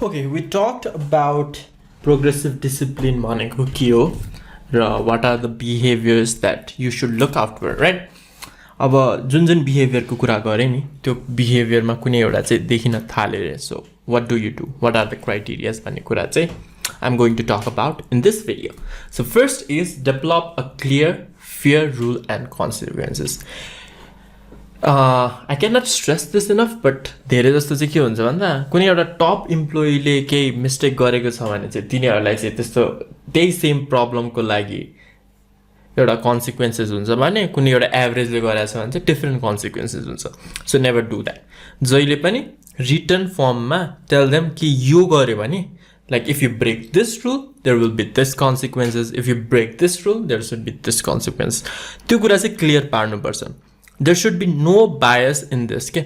Okay, we talked about progressive discipline भनेको के हो र what are the behaviors that you should look out for, right? अब जुन बिहेभियरको कुरा गरेँ नि त्यो बिहेभियरमा कुनै एउटा चाहिँ देखिन थाले so what do you do? What are the criteria भन्ने कुरा चाहिँ I'm going to talk about in this video. So first is develop a clear, fair rule and consequences. I cannot stress this enough, but धेरै जस्तो चाहिँ के हुन्छ भन्दा कुनै एउटा टप इम्प्लोइले केही मिस्टेक गरेको छ भने चाहिँ तिनीहरूलाई चाहिँ त्यस्तो त्यही सेम प्रब्लमको लागि एउटा कन्सिक्वेन्सेस हुन्छ भने कुनै एउटा एभरेजले गरेको छ भने चाहिँ डिफ्रेन्ट कन्सिक्वेन्सेस हुन्छ सो नेभर डु द्याट जहिले पनि रिटर्न फर्ममा टेल देम कि यो गर्यो भने like if you break this rule there will be this consequences, if you break this rule there should be this consequence. त्यो कुरा चाहिँ क्लियर पार्नुपर्छ. There should be no bias in this के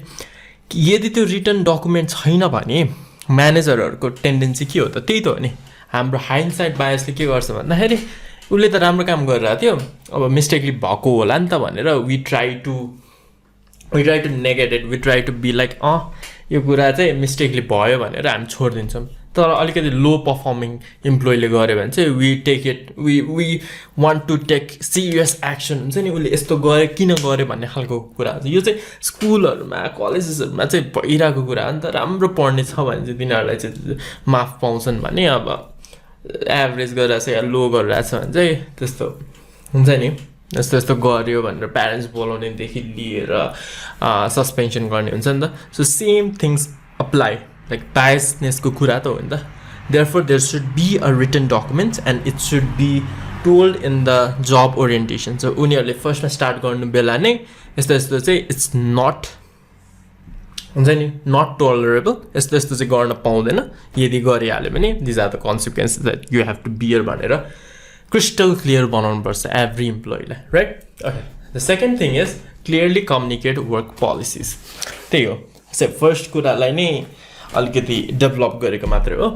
यदि त्यो रिटर्न डकुमेन्ट छैन भने म्यानेजरहरूको tendency के हो त त्यही त हो नि हाम्रो हाइन्डसाइड बायसले के गर्छ भन्दाखेरि उसले त राम्रो काम गरिरहेको थियो अब मिस्टेकली भएको होला नि त भनेर we try to negate it, we try to be like यो कुरा चाहिँ मिस्टेकली भयो भनेर हामी छोडिदिन्छौँ. तर अलिकति लो पर्फर्मिङ इम्प्लोइले गर्यो भने चाहिँ we want to take serious action हुन्छ नि उसले यस्तो गरे किन गर्यो भन्ने खालको कुरा हुन्छ. यो चाहिँ स्कुलहरूमा कलेजेसहरूमा चाहिँ भइरहेको कुरा हो नि त. राम्रो पढ्ने छ भने चाहिँ तिनीहरूलाई चाहिँ माफ पाउँछन् भने अब एभरेज गरेर चाहिँ लो गरिरहेछ भने चाहिँ त्यस्तो हुन्छ नि यस्तो गर्यो भनेर प्यारेन्ट्स बोलाउनेदेखि लिएर सस्पेन्सन गर्ने हुन्छ नि त. So same things apply like biasness ko kura ta ho ni ta. Therefore there should be a written document and it should be told in the job orientation. So उनीहरुले first मा start गर्नु बेला नै यस्तो चाहिँ it's not हुन्छ नि not tolerable यस्तो चाहिँ गर्न पाउँदैन यदि गरिहाल्यो भने these are the consequences that you have to bear भनेर crystal clear बनाउनु पर्छ every employee लाई, right? Okay, the second thing is clearly communicate work policies. त्यही हो. So फर्स्ट कुरालाई नै अलिकति डेभलप गरेको मात्रै हो.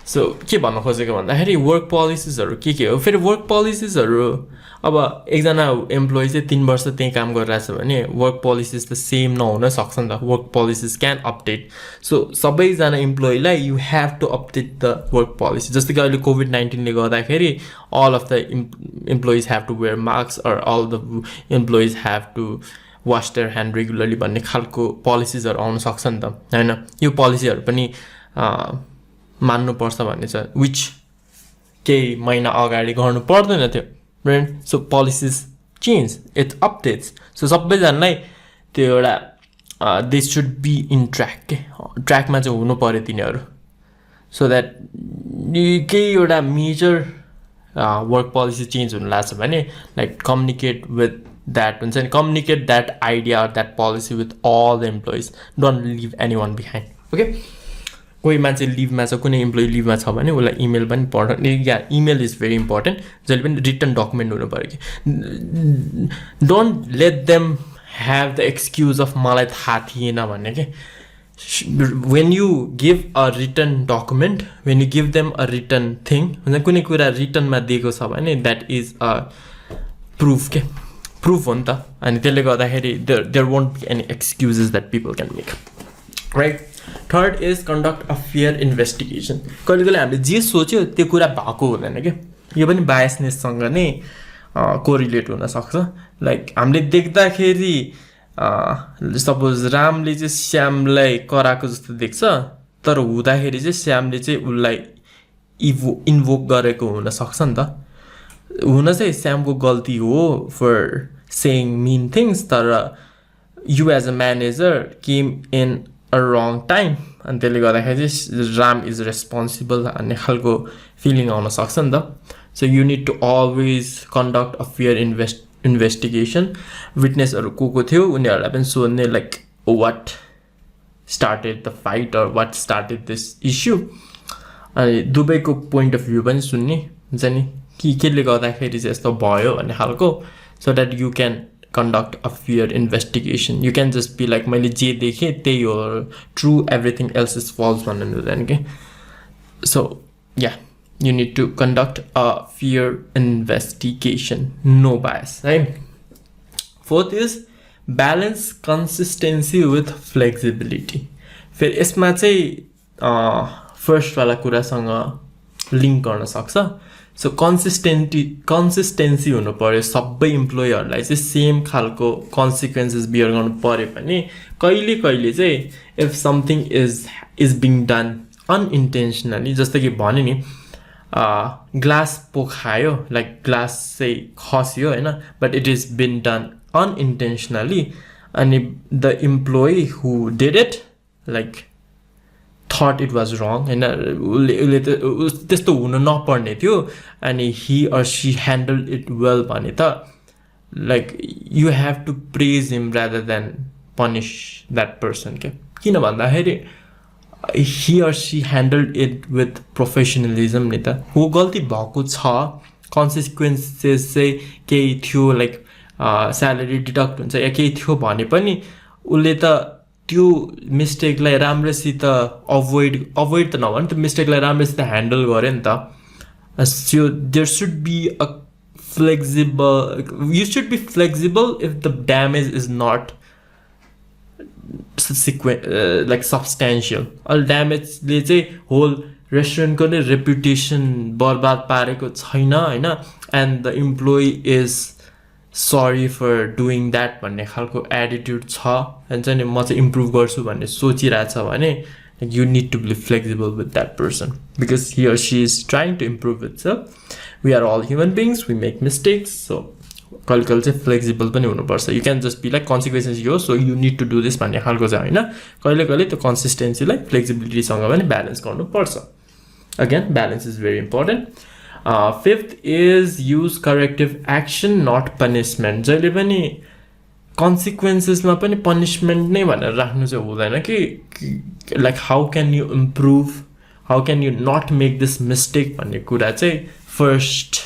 सो के भन्न खोजेको भन्दाखेरि वर्क पोलिसिजहरू के हो. फेरि वर्क पोलिसिजहरू अब एकजना इम्प्लोइ चाहिँ 3 वर्ष त्यही काम गरिरहेछ भने वर्क पोलिसिज त सेम नहुन सक्छ नि त. Work policies can update. So सबैजना इम्प्लोइलाई you have to update the work policy. जस्तै कि अहिले COVID-19ले गर्दाखेरि all of the employees have to wear mask or all the employees have to wash their hand regularly भन्ने खालको पोलिसिजहरू आउन सक्छ नि त हैन. यो पोलिसीहरू पनि मान्नुपर्छ भन्ने छ विच केही महिना अगाडि गर्नु पर्दैन थियो, right? So policies change, it updates. So सबैजनालाई त्यो एउटा they should be in track के ट्र्याकमा चाहिँ हुनु पर्यो तिनीहरू सो द्याट केही एउटा मेजर वर्क पोलिसी चेन्ज हुनु लाग्छ भने like communicate with that communicate that idea or that policy with all the employees. Don't leave anyone behind. Okay, कोही मान्छे लिभमा छ कुनै इम्प्लोइ लिभमा छ भने उसलाई इमेल पनि पढ्नु या इमेल इज भेरी इम्पोर्टेन्ट. जहिले पनि रिटर्न डकुमेन्ट हुनु पऱ्यो कि don't let them have the excuse of मलाई थाहा थिएन भन्ने के. when you give a written document, when you give them a written thing, कुनै कुरा रिटर्नमा दिएको छ भने that is a proof के proof हो नि त. अनि त्यसले गर्दाखेरि there won't be any excuses that people can make, right? Third is conduct a fair investigation. कहिले हामीले जे सोच्यो त्यो कुरा भएको हुँदैन के. यो पनि बायसनेससँग नै कोरिलेट हुन सक्छ. लाइक हामीले देख्दाखेरि सपोज रामले चाहिँ श्यामलाई कराएको जस्तो देख्छ तर हुँदाखेरि चाहिँ श्यामले चाहिँ उसलाई इन्भोक गरेको हुन सक्छ नि त. हुन चाहिँ श्यामको गल्ती हो फर सेइङ मीन थिङ्स तर you as a manager came in a wrong time अनि त्यसले गर्दाखेरि चाहिँ राम इज रेस्पोन्सिबल भन्ने खालको फिलिङ आउन सक्छ नि त. So you need to always conduct a fair investigation. विटनेसहरू को थियो उनीहरूलाई पनि सोध्ने like what started the fight or what started this issue. अनि दुवैको पोइन्ट अफ भ्यू पनि सुन्ने हुन्छ नि कि केले गर्दाखेरि चाहिँ यस्तो भयो भन्ने खालको. So that you can conduct a fair investigation. You can just be like मैले जे देखे त्यही हो, true everything else is false भन्नु हुँदैन के. So yeah, you need to conduct a fair investigation, no bias, right? Fourth is balance consistency with flexibility. फिर यसमा चाहिँ फर्स्ट वाला कुरासँग लिङ्क गर्न सक्छ सो कन्सिस्टेन्सी हुनु पर्यो सबै इम्प्लोइहरूलाई चाहिँ सेम खालको कन्सिक्वेन्सेस बियर गर्नु पर्यो भने कहिले कहिले चाहिँ if something is being done unintentionally जस्तो कि भने नि ग्लास पोखायो लाइक ग्लास चाहिँ खस्यो होइन but it is been done unintentionally अनि the employee who did it like that it was wrong होइन उसले त्यस्तो हुन नपर्ने थियो अनि he or she handle it well भने त like you have to praise him rather than punish that person क्या किन भन्दाखेरि he or she handled it with professionalism नि त हो गल्ती भएको छ consequences चाहिँ केही थियो लाइक स्यालेरी डिडक्ट हुन्छ या केही थियो भने पनि उसले त त्यो मिस्टेकलाई राम्रोसित अभोइड त नभने त्यो मिस्टेकलाई राम्रोसित ह्यान्डल गर्यो नि त so there should be a flexible you should be flexible if the damage is not like substantial all damage ले चाहिँ whole restaurant को नै reputation बर्बाद पारेको छैन हैन and the employee is sorry for doing that भन्ने खालको attitude छ and चाहिँ म चाहिँ improve गर्छु भन्ने सोचिरहेछ भने you need to be flexible with that person because he or she is trying to improve itself we are all human beings we make mistakes so कल चाहिँ फ्लेक्सिबल पनि हुनुपर्छ you can just be like consequences यो so you need to do this भन्ने खालको चाहिँ होइन कहिले कहिले त्यो कन्सिस्टेन्सीलाई फ्लेक्सिबिलिटीसँग पनि ब्यालेन्स गर्नुपर्छ again balance is very important fifth is use corrective action not punishment जहिले पनि कन्सिक्वेन्सेसमा पनि पनिसमेन्ट नै भनेर राख्नु चाहिँ हुँदैन कि like how can you improve how can you not make this mistake भन्ने कुरा चाहिँ फर्स्ट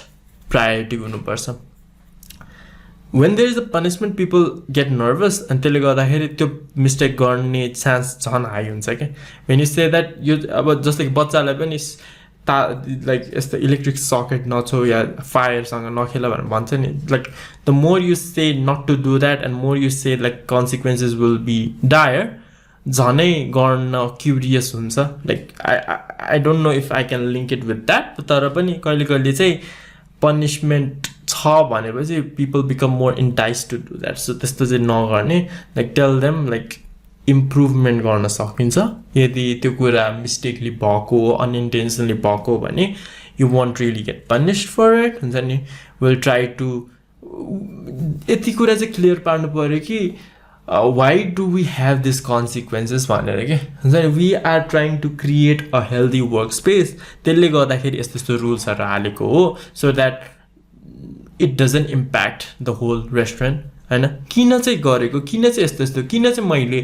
प्रायोरिटी हुनुपर्छ when there is a punishment people get nervous and त्यसले गर्दाखेरि त्यो मिस्टेक गर्ने चान्स झन् हाई हुन्छ क्या when you say that यो अब जस्तो कि बच्चालाई पनि लाइक यस्तो इलेक्ट्रिक सकेट नछो या फायरसँग नखेल भनेर भन्छ नि like the more you say not to do that and more you say like consequences will be dire झनै गर्न क्युरियस हुन्छ like I don't know if I can link it with that तर पनि कहिले कहिले चाहिँ पनिसमेन्ट छ भनेपछि people become more entice to do that so त्यस्तो चाहिँ नगर्ने like tell them like improvement गर्न सकिन्छ यदि त्यो कुरा मिस्टेकली भएको हो अनइन्टेन्सनली भएको भने you won't really get punished for it हुन्छ नि विल ट्राई टु यति कुरा चाहिँ क्लियर पार्नु पऱ्यो कि why do we have this consequences भनेर के हुन्छ नि we are trying to create a healthy work space त्यसले गर्दाखेरि यस्तो यस्तो रुल्सहरू हालेको हो so that it doesn't impact the whole restaurant होइन किन चाहिँ गरेको किन चाहिँ यस्तो यस्तो किन चाहिँ मैले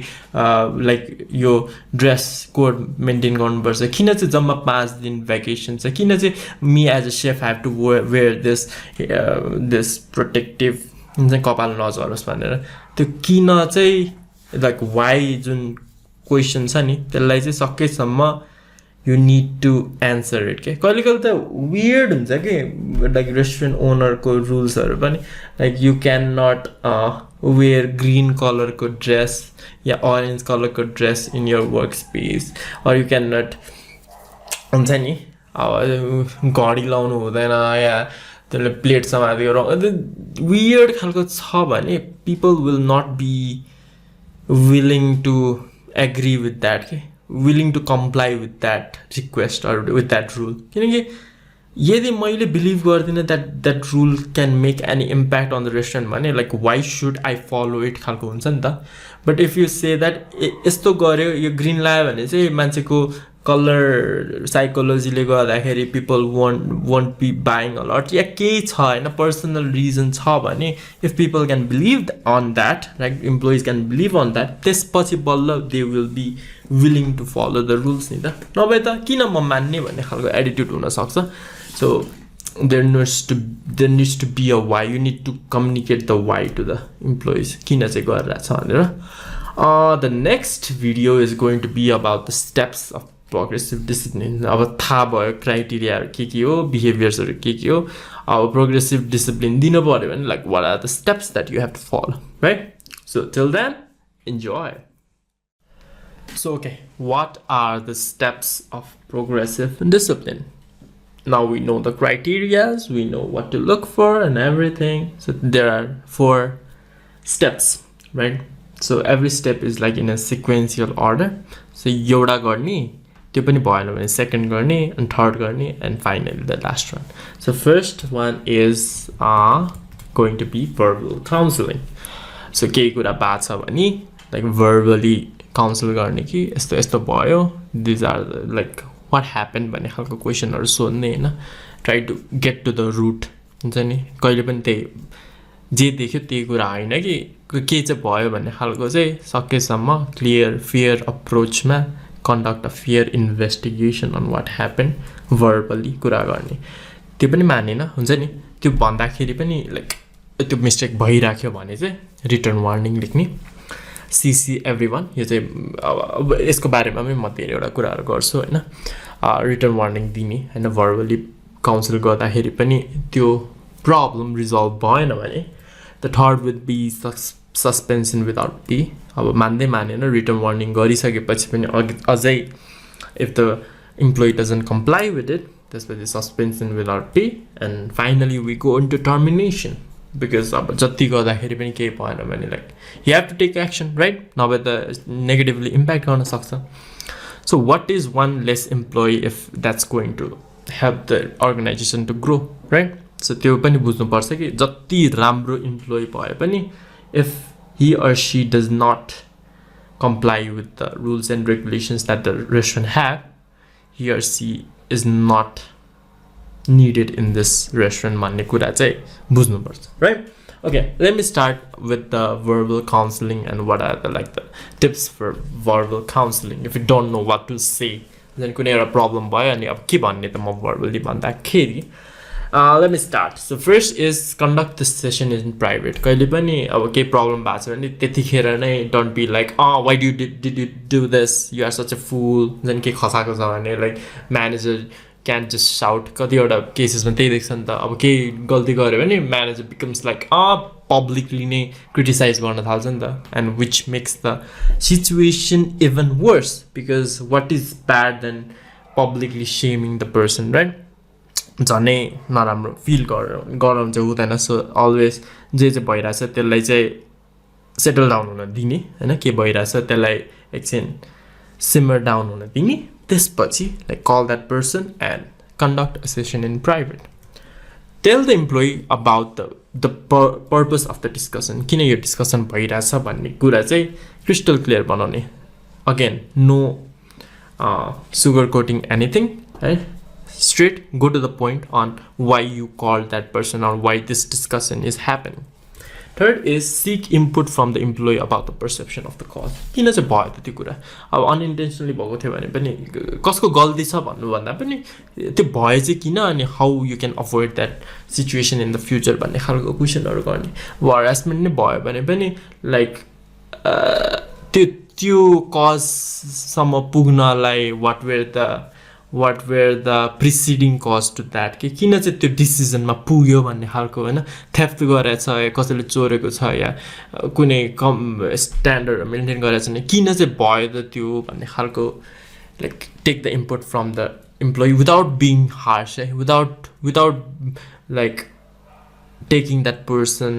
लाइक यो ड्रेस कोड मेन्टेन गर्नुपर्छ किन चाहिँ जम्मा 5 दिन भ्याकेसन छ किन चाहिँ me as a chef have to wear this protective चाहिँ कपाल नझरोस् भनेर त्यो किन चाहिँ लाइक वाइ जुन क्वेसन छ नि त्यसलाई चाहिँ सकेसम्म you need to answer it के कहिले कहिले त weird हुन्छ कि लाइक रेस्टुरेन्ट ओनरको रुल्सहरू पनि like you can not wear green कलरको ड्रेस या अरेन्ज कलरको dress in your work space or you can not हुन्छ नि अब घडी लाउनु हुँदैन या त्यसले प्लेट समातेको वियर्ड खालको छ भने people will not be willing to agree with that के willing to comply with that request or with that rule किनकि यदि मैले बिलिभ गर्दिनँ that rule can make any impact on the restaurant भने like why should I follow it खालको हुन्छ नि त but if you say that यस्तो गर्यो यो ग्रिन लायो भने चाहिँ मान्छेको कलर साइकोलोजीले गर्दाखेरि people won't be buying a lot या केही छ होइन पर्सनल रिजन छ भने if people can believe on that like employees can believe on that त्यसपछि बल्ल they will be willing to follow the rules नि त नभए त किन म मान्ने भन्ने खालको एटिट्युड हुनसक्छ so there needs to be a why you need to communicate the why to the employees किन चाहिँ गरिरहेछ भनेर the next video is going to be about the steps of progressive discipline अब थाहा भयो क्राइटेरियाहरू के हो बिहेभियर्सहरू के हो अब प्रोग्रेसिभ डिसिप्लिन दिनु पर्यो भने like what are the steps that you have to follow right so till then enjoy So, okay, what are the steps of progressive discipline? Now we know the criterias, we know what to look for and everything. So there are 4 steps, right? So every step is like in a sequential order. So एउटा गर्ने, त्यो पनि भएन भने second गर्ने, and third गर्ने, and finally the last one. So first one is going to be verbal counseling. So केही कुरा बात छ भने like verbally counsel गर्ने कि यस्तो यस्तो भयो, these are the, like what happened भन्ने खालको क्वेसनहरु सोध्ने हैन, try to get to the root हुन्छ नि. कहिले पनि त्यही जे देख्यो त्यही कुरा हैन कि के चाहिँ भयो भन्ने खालको चाहिँ सकेसम्म क्लियर फेयर अप्रोचमा conduct a fair investigation on what happened verbally कुरा गर्ने. त्यो पनि मानेन हुन्छ नि, त्यो भन्दाखेरि पनि लाइक त्यो मिस्टेक भइराख्यो भने चाहिँ रिटर्न वार्निङ लेख्ने, सीसी एभ्रीवन. यो चाहिँ यसको बारेमा पनि म धेरैवटा कुराहरू गर्छु हैन. रिटर्न वार्निङ दिने हैन, भर्बली काउन्सिल गर्दाखेरि पनि त्यो प्रब्लम रिजल्भ भएन भने the third would be suspension without pay. अब मान्दै मानेन, रिटर्न वार्निङ गरिसकेपछि पनि अझै if the employee doesn't comply with it, त्यसपछि suspension without pay, and finally we go into termination. Because अब जति गर्दाखेरि पनि केही भएन भने like you have to take action, right? नभए त नेगेटिभली इम्प्याक्ट गर्न सक्छ. So what is one less employee if that's going to help the organisation to grow, right? So त्यो पनि बुझ्नुपर्छ कि जति राम्रो इम्प्लोइ भए पनि if he or she does not comply with the rules and regulations that the restaurant have, he or she is not needed in this restaurant भन्ने कुरा चाहिँ बुझ्नुपर्छ, right? Okay, let me start with the verbal counseling and what are the tips for verbal counseling if you don't know what to say. then कुनै एउटा problem भयो अनि अब के भन्ने त म verbally भन्दाखेरि let me start. So first is conduct the session in private. कहिले पनि अब केही प्रब्लम भएको छ भने त्यतिखेर नै don't be like why did you do this, you are such a fool. then के खसाएको छ भने like manager can't just shout. कतिवटा केसेसमा त्यही देख्छ नि त, अब केही गल्ती गर्यो भने manager becomes like publicly नै criticize गर्न थाल्छ नि त, and which makes the situation even worse because what is bad than publicly shaming the person, right? झनै नराम्रो फिल गराउनु चाहिँ हुँदैन. सो अलवेज जे चाहिँ भइरहेछ त्यसलाई चाहिँ सेटल डाउन हुन दिने हैन, के भइरहेछ त्यसलाई एकछिन सिमर डाउन हुन दिने, त्यसपछि like call that person and conduct a session in private. Tell the employee about the purpose of the discussion, किन यो डिस्कसन भइरहेछ भन्ने कुरा चाहिँ क्रिस्टल क्लियर बनाउने. Again no sugar coating anything, है, straight, go to the point on why you called that person or why this discussion is happening. Third is seek input from the employee about the perception of the cause. किन चाहिँ भयो त त्यो कुरा, अब unintentionally भएको थियो भने पनि कसको गल्ती छ भन्नुभन्दा पनि त्यो भयो चाहिँ किन, अनि how you can avoid that situation in the future भन्ने खालको क्वेसनहरू गर्ने. अब हरासमेन्ट नै भयो भने पनि लाइक त्यो कजसम्म पुग्नलाई what were the preceding cause to that, कि किन चाहिँ त्यो डिसिजनमा पुग्यो भन्ने खालको हैन. थेफ्ट गरेछ या कसैले चोरेको छ या कुनै कम स्ट्यान्डर्ड मेन्टेन गरेछ भने किन चाहिँ भयो त त्यो भन्ने खालको like take the input from the employee without being harsh, है, without like taking that person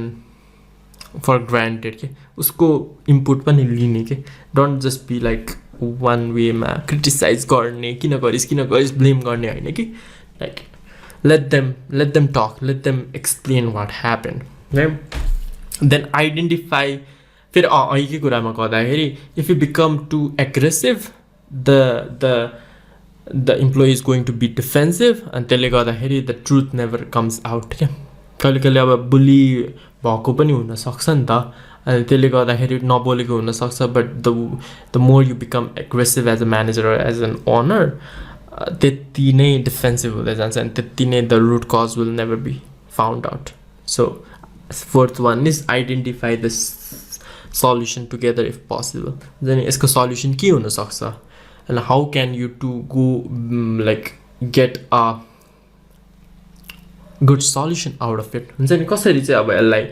for granted के उसको इनपुट पनि लिने के. Don't just be like one वेमा क्रिटिसाइज गर्ने, किन गरिस ब्लेम गर्ने होइन कि. Like let them talk, let them explain what happened, right? Then identify. फेरि अहिलेकै कुरामा गर्दाखेरि if you become too aggressive, the employee is going to be defensive, and त्यसले गर्दाखेरि the truth never comes out क्या. कहिले अब बुली भएको पनि हुन सक्छ नि त, अनि त्यसले गर्दाखेरि नबोलेको हुन सक्छ. But the more you become aggressive as a manager as an owner, त्यति नै डिफेन्सिभ हुँदै जान्छ, अनि त्यति नै the root cause will never be found out. So fourth one is identify the solution together if possible. अनि यसको solution के हुनसक्छ, and how can you to go like get a good solution out of it. हुन्छ नि कसरी चाहिँ अब यसलाई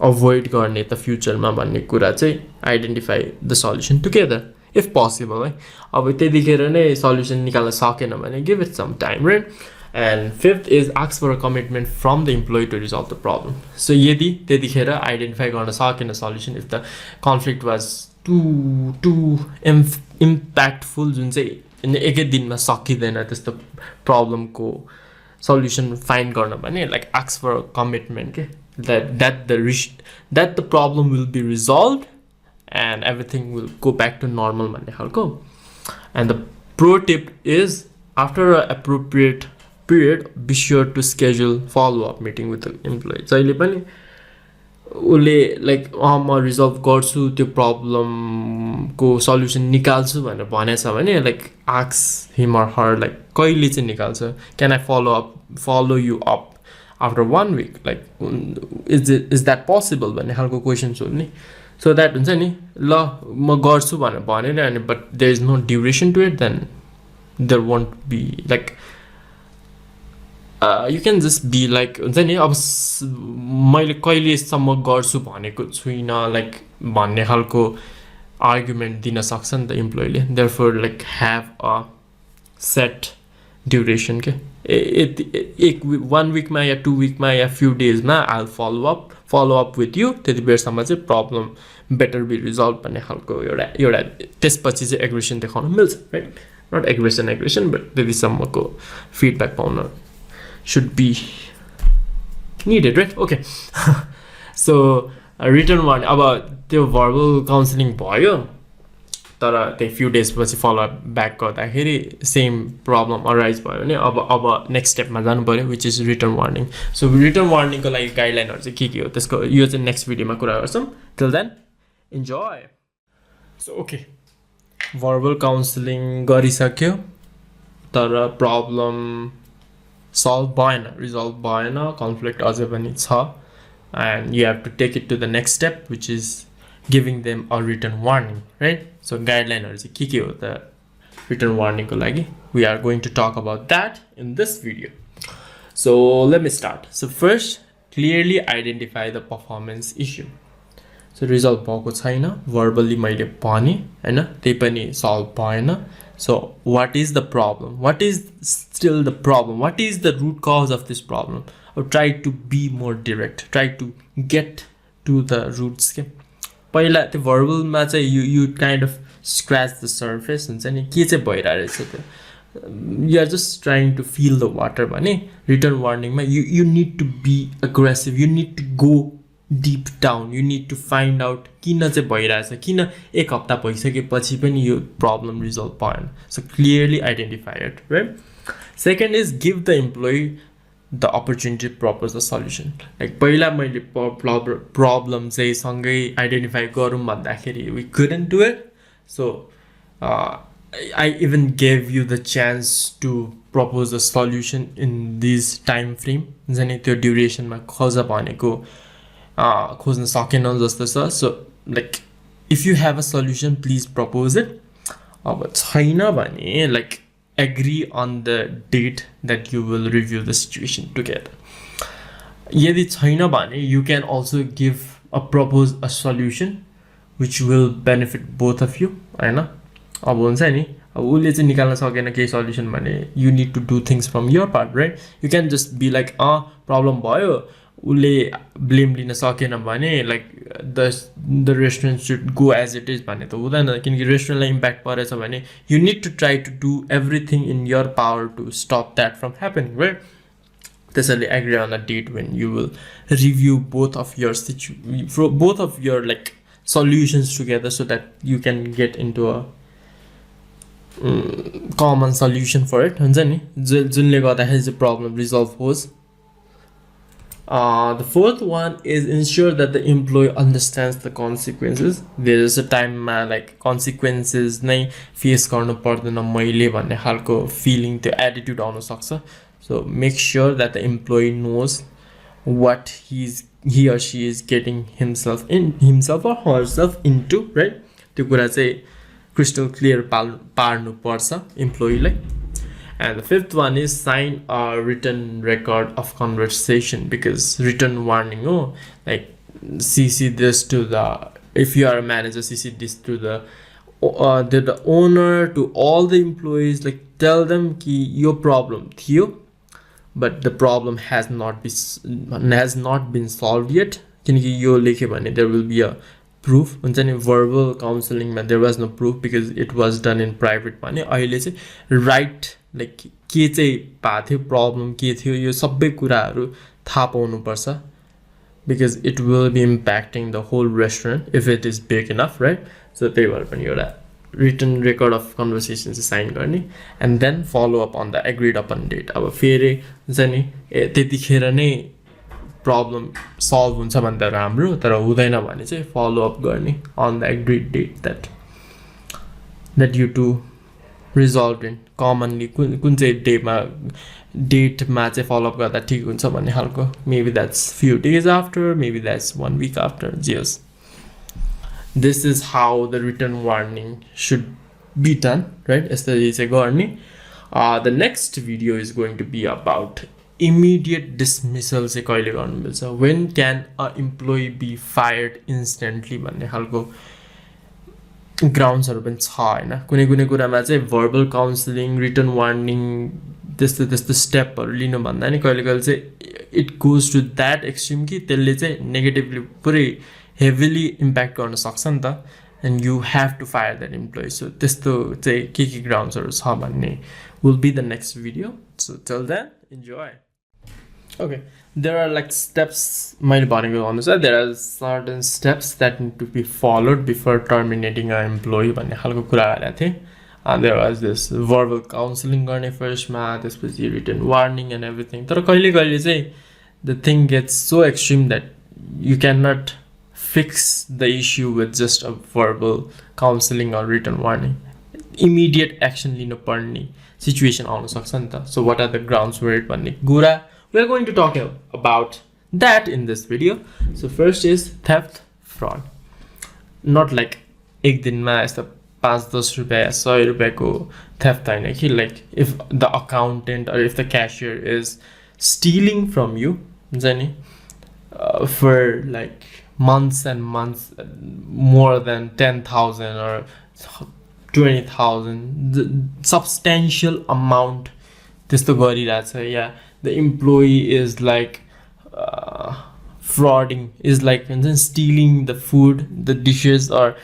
अभोइड गर्ने त फ्युचरमा भन्ने कुरा चाहिँ identify the solution together. if possible है अब त्यतिखेर नै सल्युसन निकाल्न सकेन भने give it some time, right? And fifth is ask for a commitment from the employee to resolve the problem. So यदि त्यतिखेर आइडेन्टिफाई गर्न सकेन solution, if the conflict was too impactful, जुन चाहिँ एकै दिनमा सकिँदैन त्यस्तो प्रब्लमको सल्युसन फाइन्ड गर्न भने like ask for a commitment के that the problem will be resolved and everything will go back to normal भन्ने खालको. And the pro tip is after an appropriate period be sure to schedule follow-up meeting with the employee. जहिले पनि उसले like म resolve गर्छु त्यो प्रब्लमको solution निकाल्छु भनेर भनेछ भने like ask him or her like कहिले चाहिँ निकाल्छ, can I follow you up after 1 week, like is that possible भन्ने खालको क्वेसन सोध्ने. सो द्याट हुन्छ नि ल म गर्छु भनेर भनेर अनि but there is no duration to it, then there won't be like you can just be like हुन्छ नि अब मैले कहिलेसम्म गर्छु भनेको छुइनँ लाइक भन्ने खालको आर्गुमेन्ट दिन सक्छ नि त इम्प्लोइले. Therefore like have a set duration के एक 1 weekमा या 2 weekमा या फ्यु डेजमा I follow up with you, त्यति बेरसम्म चाहिँ प्रब्लम बेटर बी रिजल्भ भन्ने खालको एउटा त्यसपछि चाहिँ एग्रेसन देखाउन मिल्छ, राइट? नट एग्रेसन बट त्यतिसम्मको फिडब्याक पाउन should be needed, right? Okay. So written one अब त्यो verbal counseling भयो तर त्यही few days पछि follow up back गर्दाखेरि same problem arise भयो भने अब next step मा जानु पर्यो, which is written warning. So written warning को लागि गाइडलाइनहरु चाहिँ के हो त्यसको यो चाहिँ next video मा कुरा गर्छौं. Till then enjoy. So okay, verbal counseling गरिसक्यो तर problem solve भएन, resolve भएन, conflict अझै पनि छ, and you have to take it to the next step, which is giving them a written warning, right? So guideline चाहिँ के हो त written warning को लागि? We are going to talk about that in this video. So let me start. So first, clearly identify the performance issue. So resolve भएको छैन, verbally मैले भने हैन, त्यही पनि solve भएन. So what is the problem? What is still the problem? What is the root cause of this problem? Or try to be more direct. Try to get to the roots. पहिला त्यो verbal मा चाहिँ you kind of scratch the surface हुन्छ नि के चाहिँ भइरहेछ त्यो. You are just trying to feel the water भने written warning मा you need to be aggressive. You need to go deep down. You need to find out किन चाहिँ भइरहेछ, किन एक हप्ता भइसकेपछि पनि यो प्रब्लम रिजल्भ भएन. So clearly identify it, right? Second is give the employee the opportunity to propose a solution. Like पहिला मैले प्रब्लम चाहिँ सँगै आइडेन्टिफाई गरौँ भन्दाखेरि we couldn't do it. So I even gave you the chance to propose a solution in this time frame. जने त्यो ड्युरेसनमा खोज भनेको खोज्न सकेन जस्तो छ. So like if you have a solution please propose it. अब छैन भने like agree on the date that you will review the situation together. यदि छैन भने you can also propose a solution which will benefit both of you, हैन? अब हुन्छ नि अब उले चाहिँ निकाल्न सकेन केही सल्युसन भने you need to do things from your part, right? You can just be like problem भयो उले ब्लेम लिन सकेन भने like the restaurant should go as it is भन्ने त हुँदैन, किनकि रेस्टुरेन्टलाई इम्प्याक्ट परेछ भने you need to try to do everything in your power to stop that from happening, right? त्यसैले agree on a date when you will review both of your like solutions together so that you can get into a common solution for it, हुन्छ नि जुनले गर्दाखेरि चाहिँ problem resolve होस्. The fourth one is ensure that the employee understands the consequences. There is a time like consequences नै face गर्नु पर्दैन मैले भन्ने खालको feeling त्यो attitude आउन सक्छ. So make sure that the employee knows what he or she is getting himself or herself into, right? त्यो कुरा चाहिँ crystal clear पार्नु पर्छ employee लाई. And the fifth one is sign a written record of conversation, because written warning, like CC this to the, if you are a manager, CC this to the the owner to all the employees, like tell them ki your problem थियो, but the problem has not been solved yet. किनकि यो लेख्यो भने there will be a proof. हुन्छ नि verbal counseling मा there was no proof because it was done in private भने अहिले चाहिँ right like के चाहिँ भएको थियो, problem के थियो, यो सबै कुराहरू थाहा पाउनु पर्छ, because it will be impacting the whole restaurant if it is big enough, right? So त्यही भएर पनि एउटा written record of conversation चाहिँ sign गर्ने and then follow up on the agreed upon date. अब फेरि हुन्छ नि त्यतिखेर नै problem solve हुन्छ भने त राम्रो, तर हुँदैन भने चाहिँ follow up गर्ने on the agreed date that you two resolved in commonly. कुन चाहिँ डेटमा चाहिँ follow up गर्दा ठिक हुन्छ भन्ने खालको. Maybe that's few days after, maybe that's 1 week after. Yes. This is how the written warning should be done, right? यसरी चाहिँ गर्ने. The next video is going to be about immediate dismissal चाहिँ कहिले गर्नु मिल्छ. When can an employee be fired instantly भन्ने खालको ग्राउन्ड्सहरू पनि छ हैन. कुनै कुनै कुरामा चाहिँ verbal counseling, written warning त्यस्तो स्टेपहरू लिनु भन्दा नि कहिले कहिले चाहिँ it goes to that extreme कि त्यसले चाहिँ negatively पुरै heavily impact गर्न सक्छ नि त, and you have to fire that employee. So त्यस्तो चाहिँ के ग्राउन्ड्सहरू छ भन्ने will be the next video. So till then, enjoy. Okay, there are like steps. मैले भनेको अनुसार there are certain steps that need to be followed before terminating an employee भन्ने खालको कुरा गरेको थिएँ. There was this verbal counseling गर्ने फर्स्टमा, त्यसपछि written warning and everything. तर कहिले कहिले चाहिँ the thing gets so extreme that you cannot fix the issue with just a verbal counseling or written warning. Immediate action लिनु पर्ने situation आउन सक्छ नि त. So what are the grounds for it भन्ने कुरा we are going to talk about that in this video. So first is theft, fraud. Not like एक दिनमा यस्तो 5-10 रुपैयाँ 100 रुपैयाँको theft हैन कि, like if the accountant or if the cashier is stealing from you हुन्छ नि for like months and months, more than 10,000 or 20,000, the substantial amount त्यस्तो गरिरहेछ. Yeah, the employee is like frauding, is like stealing the food, the dishes, or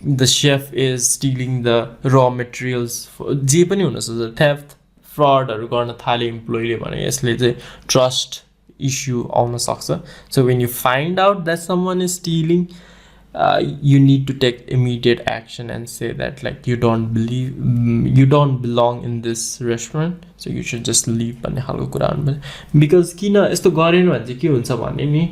the chef is stealing the raw materials. जे पनि हुन सक्छ. theft, fraudहरू गर्न थाले employee भने यसले चाहिँ trust issue आउन सक्छ. So when you find out that someone is stealing, you need to take immediate action and say that like you don't belong in this restaurant, so you should just leave भन्ने खालको कुरा हो. Because किन यस्तो गरेन भने चाहिँ के हुन्छ भने नि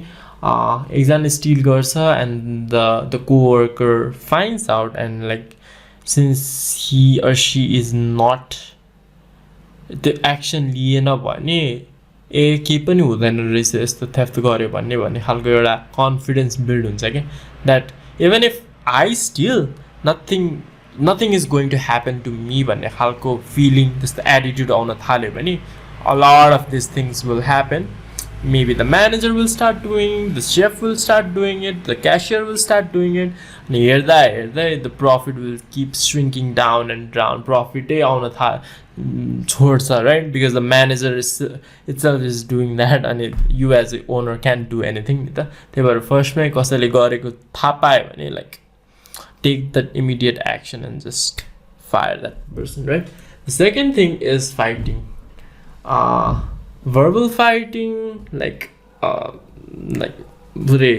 एकजना स्टिल गर्छ and the co-worker finds out, and like since he or she is not the action लिएन भने के पनि हुँदैन रहेछ यस्तो थेफ्ट गर्यो भन्ने खालको एउटा कन्फिडेन्स बिल्ड हुन्छ के, that even if I steal, nothing is going to happen to me भन्ने खालको फिलिङ, त्यस्तो एटिट्युड आउन थाल्यो भने a lot of these things will happen. Maybe the manager will start doing, the chef will start doing it, the cashier will start doing it, and हेर्दा the profit will keep shrinking down and down. Profit आउन छोड्छ, right? Because the manager itself is doing that, and you as the owner can't do anything नि त. त्यही भएर फर्स्टमै कसैले गरेको थाहा पायो भने like take that immediate action and just fire that person, right? The second thing is fighting. Verbal fighting, like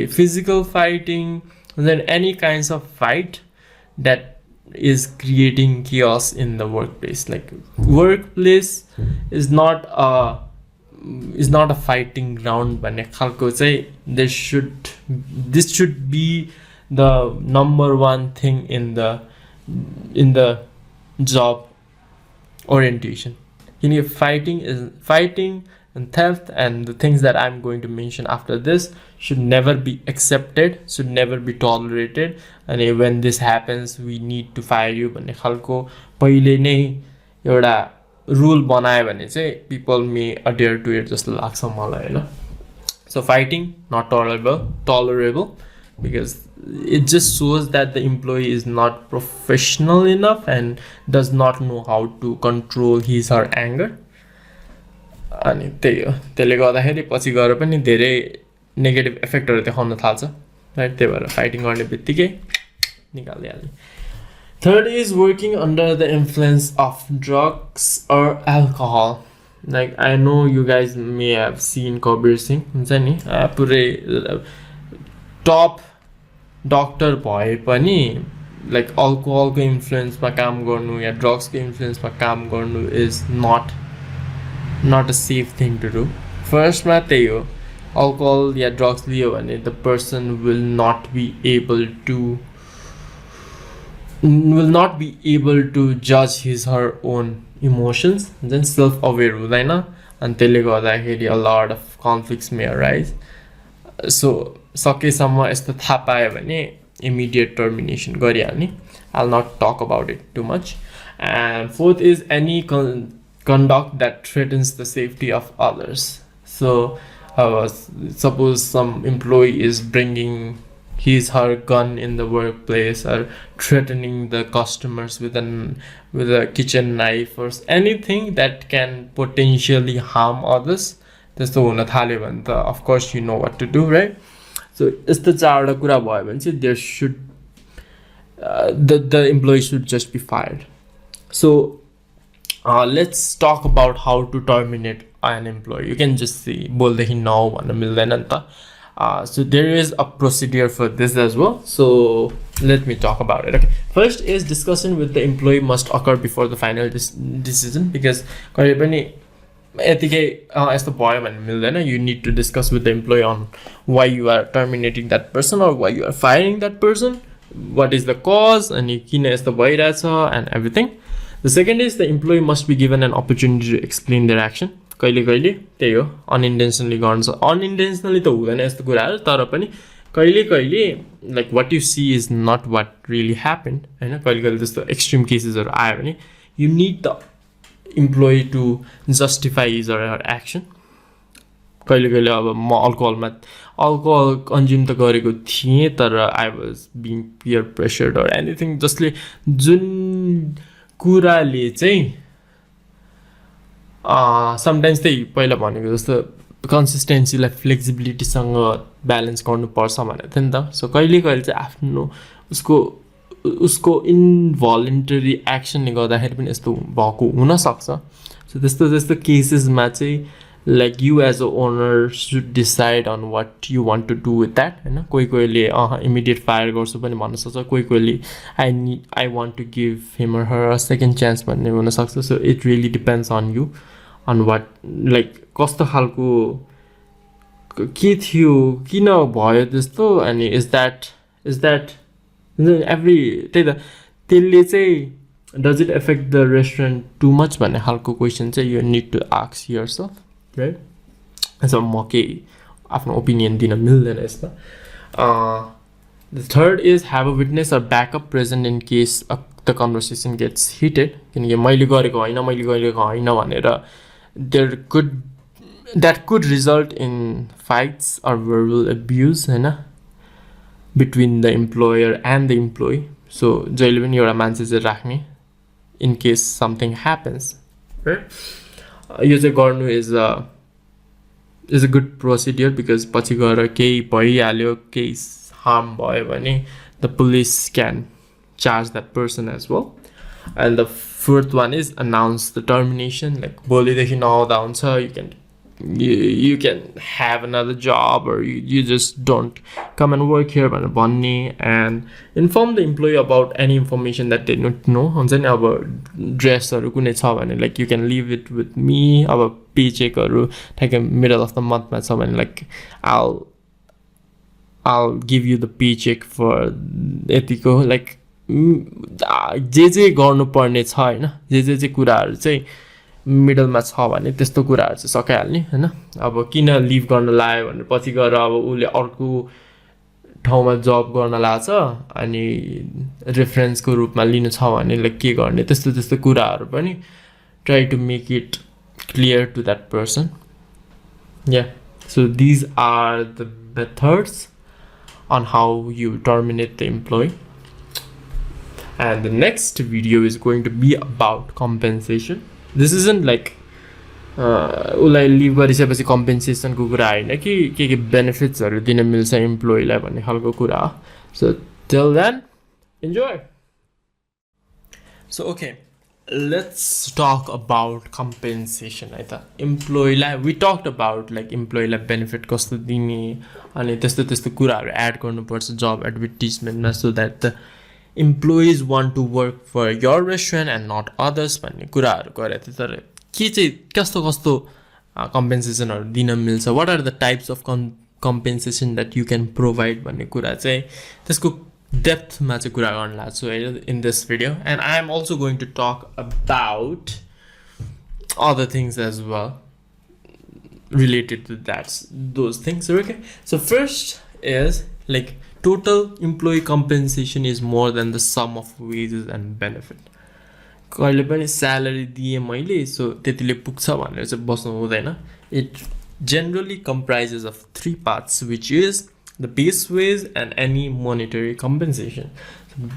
physical fighting, and then any kinds of fight that is creating chaos in the workplace. Like workplace is not a fighting ground भन्ने खालको चाहिँ this should be the number one thing in the job orientation. Fighting and theft and the things that I'm going to mention after this should never be accepted, should never be tolerated, and when this happens we need to fire you भन्ने खालको पहिले नै एउटा rule बनायो भने चाहिँ people may adhere to it जस्तो लाग्छ मलाई हैन. So fighting not tolerable. because it just shows that the employee is not professional enough and does not know how to control his or her anger. अनि त्यही हो, त्यसले गर्दाखेरि पछि गएर पनि धेरै नेगेटिभ इफेक्टहरू देखाउन थाल्छ, राइट? त्यही भएर फाइटिङ गर्ने बित्तिकै निकालिहाल्ने. Third is working under the influence of drugs or alcohol. Like I know you guys may have seen Kabir Singh, हुन्छ नि, पुरै टप डक्टर भए पनि लाइक अल्कोहलको इन्फ्लुएन्समा काम गर्नु या ड्रग्सको इन्फ्लुएन्समा काम गर्नु is not a safe thing to do. फर्स्टमा त्यही हो, अल्कोहल या ड्रग्स लियो भने the person will not be able to judge his or her own emotions, then self aware हुँदैन, अनि त्यसले गर्दाखेरि a lot of conflicts may arise. So सकेसम्म यस्तो थाहा पायो भने immediate termination गरिहाल्ने. I'll not talk about it too much. And fourth is any conduct that threatens the safety of others. So suppose some employee is bringing his or her gun in the workplace or threatening the customers with a kitchen knife or anything that can potentially harm others. त्यस्तो हुन थाल्यो भने त of course you know what to do, right? So यस्तो चारवटा कुरा भयो भने चाहिँ there should the employee should just be fired. So let's talk about how to terminate an employee. You can just see बोल्देखि no भन्न मिल्दैन नि त. So there is a procedure for this as well. So let me talk about it. Okay. First is discussion with the employee must occur before the final decision, because कहिले पनि यतिकै यस्तो भयो भने मिल्दैन. You need to discuss with the employee on why you are terminating that person or why you are firing that person, what is the cause, अनि किन यस्तो भइरहेछ and everything. The second is the employee must be given an opportunity to explain their action. कहिले कहिले त्यही हो, unintentionally गर्छ. Unintentionally त हुँदैन यस्तो कुराहरू, तर पनि कहिले कहिले like what you see is not what really happened, हैन? कहिले कहिले त्यस्तो extreme cases आयो भने you need the employee to justify his or her action. कहिले कहिले अब म अल्कोहल कन्ज्युम त गरेको थिएँ, तर I was being peer pressured or anything, जसले जुन कुराले चाहिँ समटाइम्स त्यही पहिला भनेको जस्तो कन्सिस्टेन्सीलाई फ्लेक्सिबिलिटीसँग ब्यालेन्स गर्नुपर्छ भनेको थियो नि त. सो कहिले कहिले चाहिँ आफ्नो उसको इन्भोलन्टरी एक्सनले गर्दाखेरि पनि यस्तो भएको हुनसक्छ. सो त्यस्तो केसेसमा चाहिँ like you as a owner should decide on what you want to do with that, होइन? कोही कोहीले इमिडिएट फायर गर्छु पनि भन्न सक्छ, कोही कोहीले I want to give him or her second chance भन्ने हुनसक्छ. So it really depends on you on what like कस्तो खालको के थियो, किन भयो त्यस्तो, अनि इज द्याट एभ्री त्यही त त्यसले चाहिँ does it affect the restaurant too much भन्ने खालको क्वेसन चाहिँ you need to ask yourself, right? So म केही आफ्नो ओपिनियन दिन मिल्दैन यसमा. The third is have a witness or backup present in case the conversation gets heated. किनकि मैले गरेको होइन भनेर that could result in fights or verbal abuse, होइन, between the employer and the employee. So जहिले पनि एउटा मान्छे चाहिँ राख्ने in case something happens, right? यो चाहिँ गर्नु is a good procedure, because पछि गएर केही भइहाल्यो, केही हार्म भयो भने the police can charge that person as well. And the fourth one is announce the termination. Like भोलिदेखि नआउँदा हुन्छ, you can have another job or you just don't come and work here भन्ने, and inform the employee about any information that they don't know. हुन्छ नि, अब ड्रेसहरू कुनै छ भने like you can leave it with me. अब pay चेकहरू ठ्याक्कै मिडल अफ द मन्थमा छ भने like I'll give you the paycheck for यतिको, लाइक जे गर्नुपर्ने छ, होइन, जे चाहिँ कुराहरू चाहिँ मिडलमा छ भने त्यस्तो कुराहरू चाहिँ सकाइहाल्ने, होइन? अब किन लिभ गर्न लाग्यो भने पछि गएर अब उसले अर्को ठाउँमा जब गर्न लाग्छ अनि रेफरेन्सको रूपमा लिनु छ भने लाइक के गर्ने, त्यस्तो कुराहरू पनि try to make it clear to that person. या so these are the methods on how you terminate the employee. And the next video is going to be about compensation. This isn't like उसलाई leave गरिसकेपछि कम्पेन्सेसनको कुरा होइन कि के बेनिफिट्सहरू दिन मिल्छ इम्प्लोइलाई भन्ने खालको कुरा हो. So till then enjoy. So okay, let's talk about compensation है त. इम्प्लोइलाई वी टक्ड अबाउट लाइक इम्प्लोइलाई बेनिफिट कस्तो दिने अनि त्यस्तो त्यस्तो कुराहरू एड गर्नुपर्छ जब एडभर्टिजमेन्टमा so that the employees want to work for your restaurant and not others भन्ने कुराहरू गरेको थियो. तर के चाहिँ कस्तो कस्तो कम्पेन्सेसनहरू दिन मिल्छ, what are the types of compensation that you can provide भन्ने कुरा चाहिँ त्यसको डेप्थमा चाहिँ कुरा गर्न लाग्छु है in this video. And I am also going to talk about other things as well related to those things. Okay, so first is like total employee compensation is more than the sum of wages and benefit. कहिले पनि salary दिए मैले so त्यतिले पुग्छ भनेर चाहिँ बस्नु हुँदैन. It generally comprises of three parts, which is the base wage and any monetary compensation.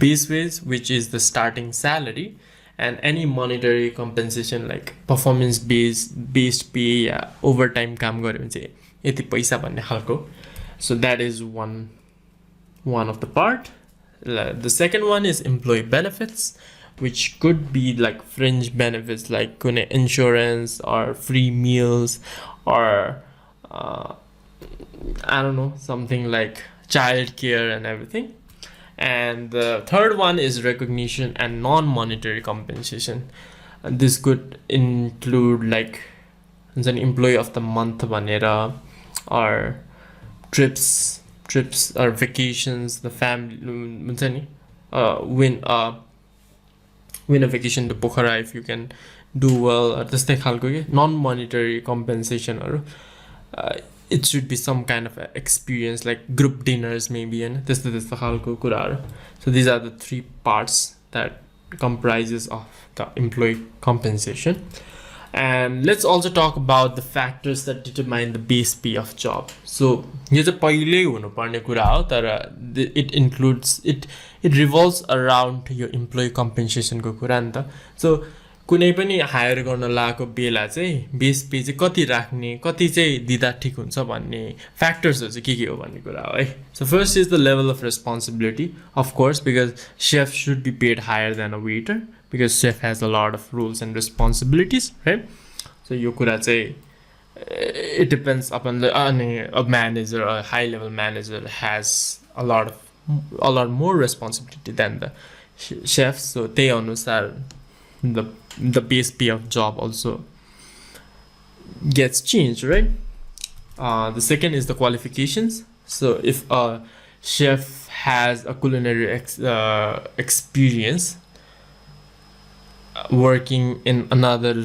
Base wage, which is the starting salary, and any monetary compensation like performance based pay yeah overtime काम गर्यो भने चाहिँ यति पैसा भन्ने खालको. So that is one of the part. The second one is employee benefits, which could be like fringe benefits like insurance or free meals or I don't know, something like child care and everything. And the third one is recognition and non-monetary compensation. And this could include like an employee of the month vanera, or trips or vacations. The family win a vacation to Pokhara if you can do well, or त्यस्तै खालको के non-monetary compensation, or it should be some kind of experience like group dinners maybe, and त्यस्तो खालको कुराहरु. So these are the three parts that comprises of the employee compensation. And let's also talk about the factors that determine the base pay of job. So यो चाहिँ पहिल्यै हुनुपर्ने कुरा हो, तर it revolves around your employee compensation को कुरा नि त. So कुनै पनि हायर गर्न लागेको बेला चाहिँ बेस पे चाहिँ कति राख्ने, कति चाहिँ दिदा ठीक हुन्छ भन्ने फ्याक्टर्सहरु चाहिँ के हो भन्ने कुरा हो है. So first is the level of responsibility, of course, because chef should be paid higher than a waiter, because chef has a lot of rules and responsibilities, right? So यो कुरा चाहिँ it depends upon a manager, a high level manager has a lot more responsibility than the chef. So त्यही अनुसार the base pay of job also gets changed, right? The second is the qualifications. So if a chef has a culinary experience working in another,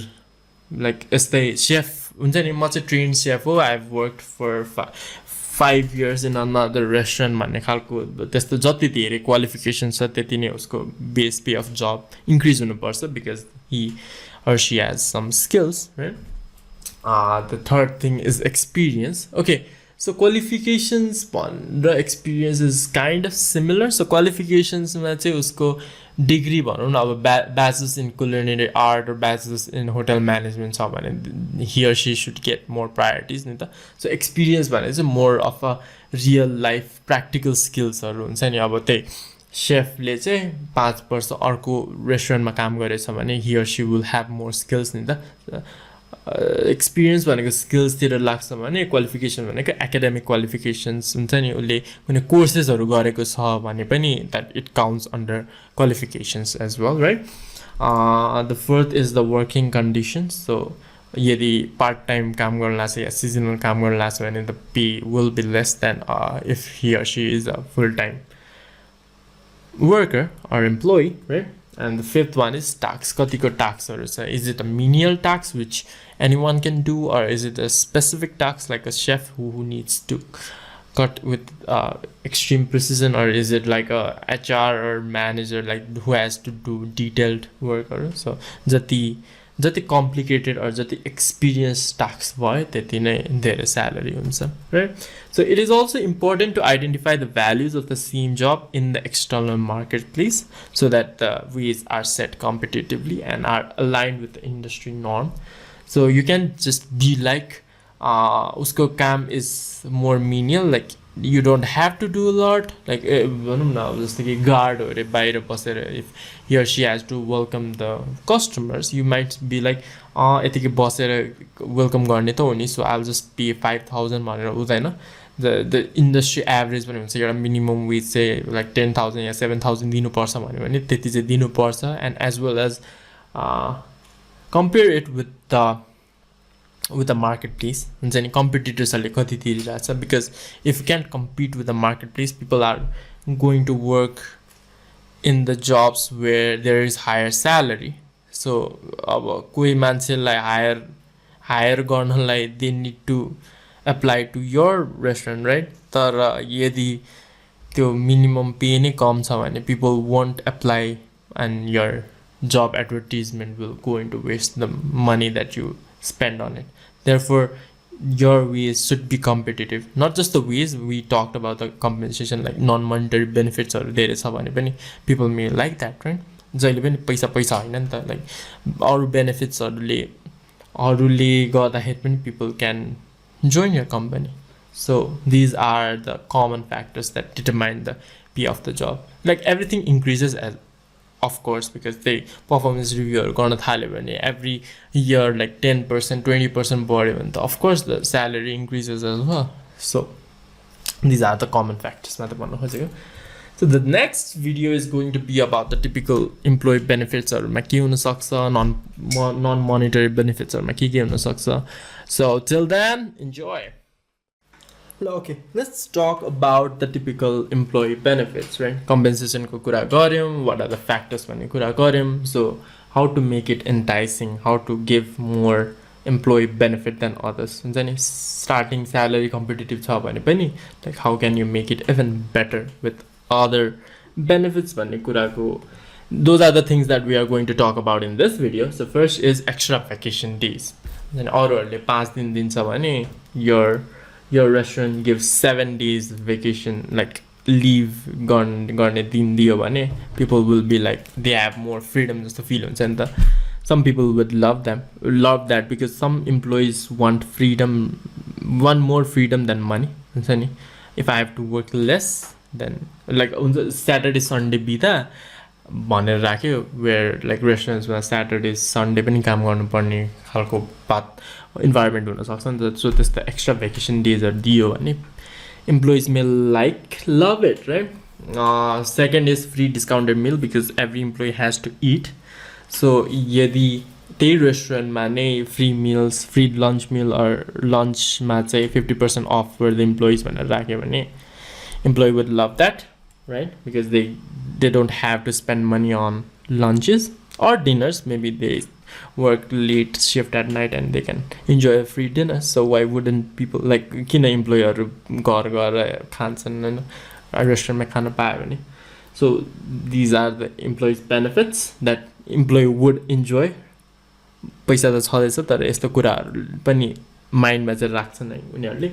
like as the chef, a trained chef, I've worked for 5 years in another restaurant भन्ने खालको त्यस्तो जति धेरै qualification छ त्यति नै उसको base pay of job increase हुनुपर्छ, because he or she has some skills, right? The third thing is experience. Okay, so qualifications and experience is kind of similar. So qualifications मा चाहिँ उसको degree भनौं न, अब bachelor's in culinary art or bachelor's in hotel management छ भने he or she should get more priorities नि त. So experience भने चाहिँ more of a real life practical skills हरु हुन्छ नि. अब त्यही शेफले चाहिँ 5 वर्ष अर्को रेस्टुरेन्टमा काम गरेछ भने he or she will have more skills नि त. एक्सपिरियन्स भनेको स्किल्स तिर लाग्छ भने क्वालिफिकेसन भनेको एकाडेमिक क्वालिफिकेसन्स हुन्छ नि, उसले कुनै कोर्सेसहरु गरेको छ भने पनि that it counts under qualifications as well, right? The fourth is the working conditions. So यदि पार्ट टाइम काम गर्न लाग्छ या सिजनल काम गर्न लाग्छ भने the pay will be less than if he or she is a full time worker or employee, right? And the fifth one is tax. Katiko tax, or is it a menial tax which anyone can do, or is it a specific tax like a chef who needs to cut with extreme precision, or is it like a HR or manager like who has to do detailed work? Or so jati जति complicated or जति experienced tax भयो त्यति नै धेरै salary हुन्छ, right? So it is also important to identify the values of the same job in the external marketplace so that the ways are set competitively and are aligned with the industry norm. So you can just be like usko काम is more menial, like you don't have to do a lot, like भनौं न जस्तो कि guard हो रे बाहिर बसेर if he or she has to welcome the customers, you might be like यतिकै बसेर welcome गर्ने त हो नि, so I'll just pay 5,000 भनेर हुँदैन. The industry average पनि हुन्छ एउटा minimum wage चाहिँ like 10,000 या 7,000 दिनुपर्छ भन्यो भने त्यति चाहिँ दिनुपर्छ, and as well as compare it with the marketplace. हुन्छ नि competitorsहरूले कति तिरिरहेछ, because if you can't compete with the marketplace, people are going to work in the jobs where there is higher salary. So अब कोही मान्छेलाई hire गर्नलाई they need to apply to your restaurant, right? तर यदि त्यो minimum pay नै कम छ भने people won't apply and your job advertisement will go into waste the money that you spend on it. Therefore your ways should be competitive. Not just the ways we talked about, the compensation like non-monetary benefits or धेरै छ भने पनि people may like that, right? जहिले पनि पैसा हैन नि त, like अरु benefits अरुले गर्दाखेरि पनि people can join your company. So these are the common factors that determine the pay of the job. Like everything increases as of course, because they performance review गर्न थाल्यो भने every year like 10% 20% बढ्यो भने त of course the salary increases as well. So these are the common factors मा त भन्नु खोजेको. So the next video is going to be about the typical employee benefits मा के हुन सक्छ, non monetary benefits मा के हुन सक्छ. So till then, enjoy. Okay, let's talk about the typical employee benefits, right? Compensation ko kura garyum, what are the factors भन्ने कुरा garyum. So how to make it enticing, how to give more employee benefit than others. हुन्छ नि starting salary competitive छ भने पनि like how can you make it even better with other benefits भन्ने कुराको, those are the things that we are going to talk about in this video. So first is extra vacation days. And अरूहरूले 5 दिन दिन्छ भने your restaurant gives 7 days vacation, like leave गर्ने दिन दियो भने people will be like they have more freedom जस्तो feel हुन्छ नि त. Some people would love that because some employees want more freedom than money. हुन्छ नि if I have to work less then like Saturday Sunday बिदा भनेर राख्यो, where like restaurants मा Saturday Sunday पनि काम गर्नुपर्ने खालको बात environment हुन सक्छ नि त. So त्यस्तो extra vacation days दियो भने employees may love it, right? Second is free discounted meal because every employee has to eat. So यदि त्यही restaurant मा नै free meals, free lunch meal or lunch मा चाहिँ 50% off for the employees भनेर राख्यो भने employee would love that, right? Because they don't have to spend money on lunches or dinners. Maybe they work late shift at night and they can enjoy a free dinner. So why wouldn't people like किन employeeहरु घर खान्छन् हैन restaurant मा खान पायो भने. So these are the employees benefits that employee would enjoy. पैसा त छदैछ तर यस्तो कुराहरु पनि माइन्डमा चाहिँ राख्छन् है उनीहरुले.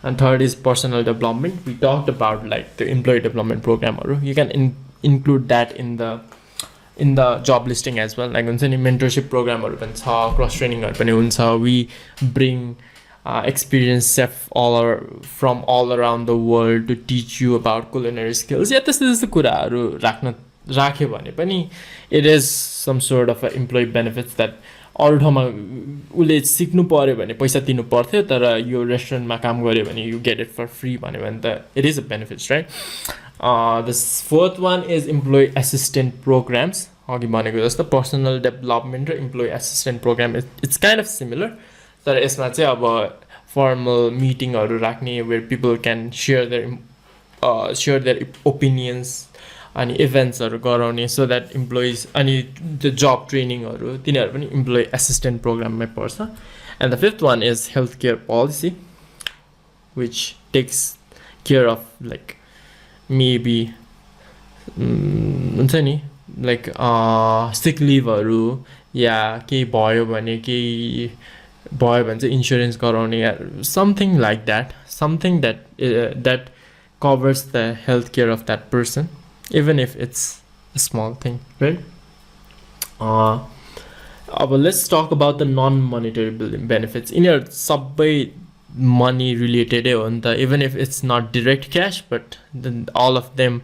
And third is personal development. We talked about like the employee development program. You can include that in the job listing as well. Like हुन्छ नि mentorship program पनि छ, cross training पनि हुन्छ. We bring experienced chef from all around the world to teach you about culinary skills. Yeah, त्यस्तो कुराहरु राख्यो भने पनि it is some sort of a employee benefits that अरु ठाउँमा उले सिक्नु पर्यो भने पैसा दिनु पर्थ्यो, तर यो रेस्टुरेन्टमा काम गर्यो भने you get it for free भन्यो भने त it is a benefits, right? The fourth one is employee assistant programs. अघि भनेको जस्तो personal development र employee assistant program it's kind of similar. तर यसमा चाहिँ अब formal meetingहरु राख्ने where people can share their opinions अनि इभेन्ट्सहरु गराउने so that employees अनि the job trainingहरु तिनीहरु पनि employee assistant program मै पर्छ. And the fifth one is healthcare policy, which takes care of like maybe हुन्छ नि like sick leave हरु या केही भयो भने चाहिँ इन्सुरेन्स गराउने something like that something that covers the healthcare of that person, even if it's a small thing, right? But let's talk about the non-monetary benefits. In your subway, money related, even if it's not direct cash, but then all of them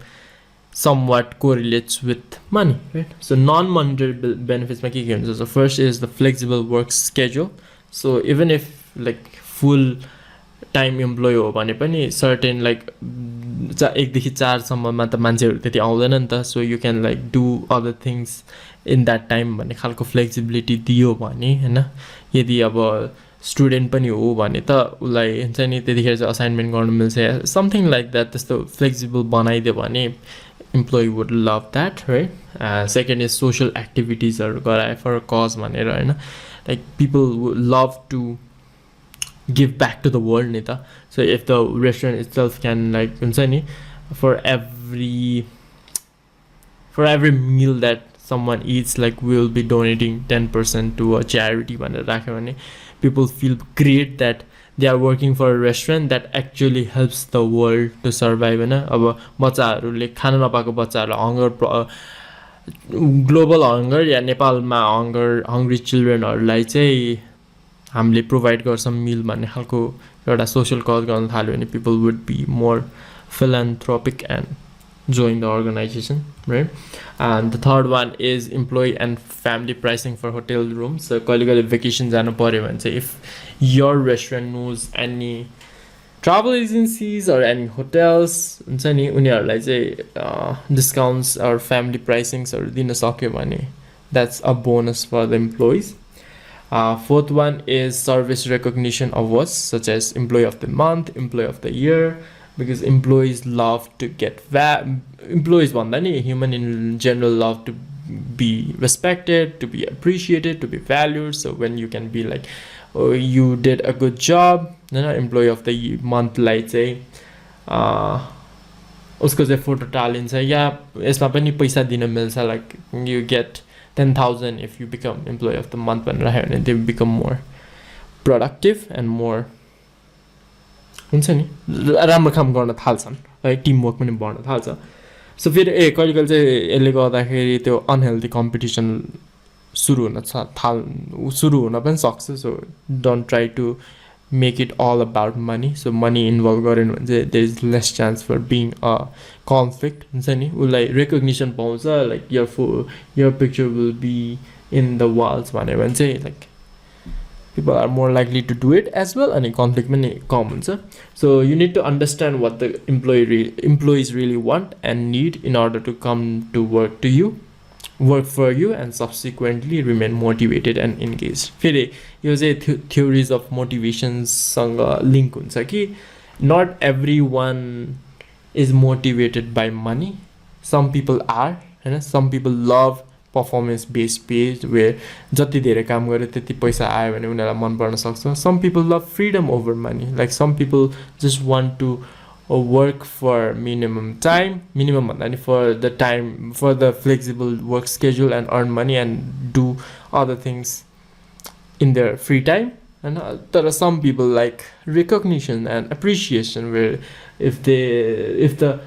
somewhat correlates with money, right? So non-monetary benefits. So first is the flexible work schedule. So even if like full time employee हो भने पनि certain like 1 देखि 4 सम्ममा त मान्छेहरू त्यति आउँदैन नि त, so you can like do other things in that time भन्ने खालको फ्लेक्सिबिलिटी दियो भने हैन, यदि अब स्टुडेन्ट पनि हो भने त उसलाई हुन्छ नि त्यतिखेर चाहिँ असाइनमेन्ट गर्न मिल्छ, समथिङ लाइक द्याट, त्यस्तो फ्लेक्सिबल बनाइदियो भने employee would love that, right? Second is social एक्टिभिटिजहरू गराए फर कज भनेर होइन, like people would love to give back to the world nita. So if the restaurant itself can like हुन्छ नि for every meal that someone eats, like we'll be donating 10% to a charity भनेर राख्यो भने people feel great that they are working for a restaurant that actually helps the world to survive हैन. अब बच्चाहरूले खान नपाएको बच्चाहरूलाई हङ्गर ग्लोबल हङ्गर या नेपालमा hungry चिल्ड्रेनहरूलाई चाहिँ हामीले प्रोभाइड गर्छौँ मिल भन्ने खालको एउटा सोसल कज गर्न थाल्यो भने people would be more philanthropic and join the organization, right? And the third one is employee and family pricing for hotel rooms. So कहिले vacation जानु पर्यो भने चाहिँ if your restaurant knows any travel agencies or any hotels हुन्छ नि उनीहरूलाई चाहिँ discounts or family pricings दिन सक्यो भने that's a bonus for the employees. Fourth one is service recognition awards such as employee of the month, employee of the year, because employees love to get employees भन्दा नि human in general love to be respected, to be appreciated, to be valued. So when you can be like, oh, you did a good job, employee of the month लाई चाहिँ उसको चाहिँ photo टालिन्छ या यसमा पनि पैसा दिन मिल्छ, like you get 10,000 if you become employee of the month and they become more productive and more हुन्छ नि राम्रो काम गर्न थाल्छन्, है टिमवर्क पनि बढ्न थाल्छ. सो फेरि कहिले चाहिँ यसले गर्दाखेरि त्यो अनहेल्दी कम्पिटिसन सुरु हुन पनि सक्छ. So don't try to make it all about money. So money involved गरेन भने चाहिँ there is less chance for being a conflict हुन्छ नि, उसलाई recognition पाउँछ, like your picture will be in the walls भन्यो भने चाहिँ like people are more likely to do it as well, and conflict पनि कम हुन्छ. So you need to understand what the employees really want and need in order to come to work for you and subsequently remain motivated and engaged. फेरि यो चाहिँ theories of motivations सँग link हुन्छ कि not everyone is motivated by money. Some people are, हैन, some people love performance based pay where जति धेरै काम गरे त्यति पैसा आयो भने उनीहरूलाई मन पर्न सक्छ. Some people love freedom over money, like some people just want to work for minimum भन्दा नि for the flexible work schedule and earn money and do other things in their free time. And there are some people like recognition and appreciation where if the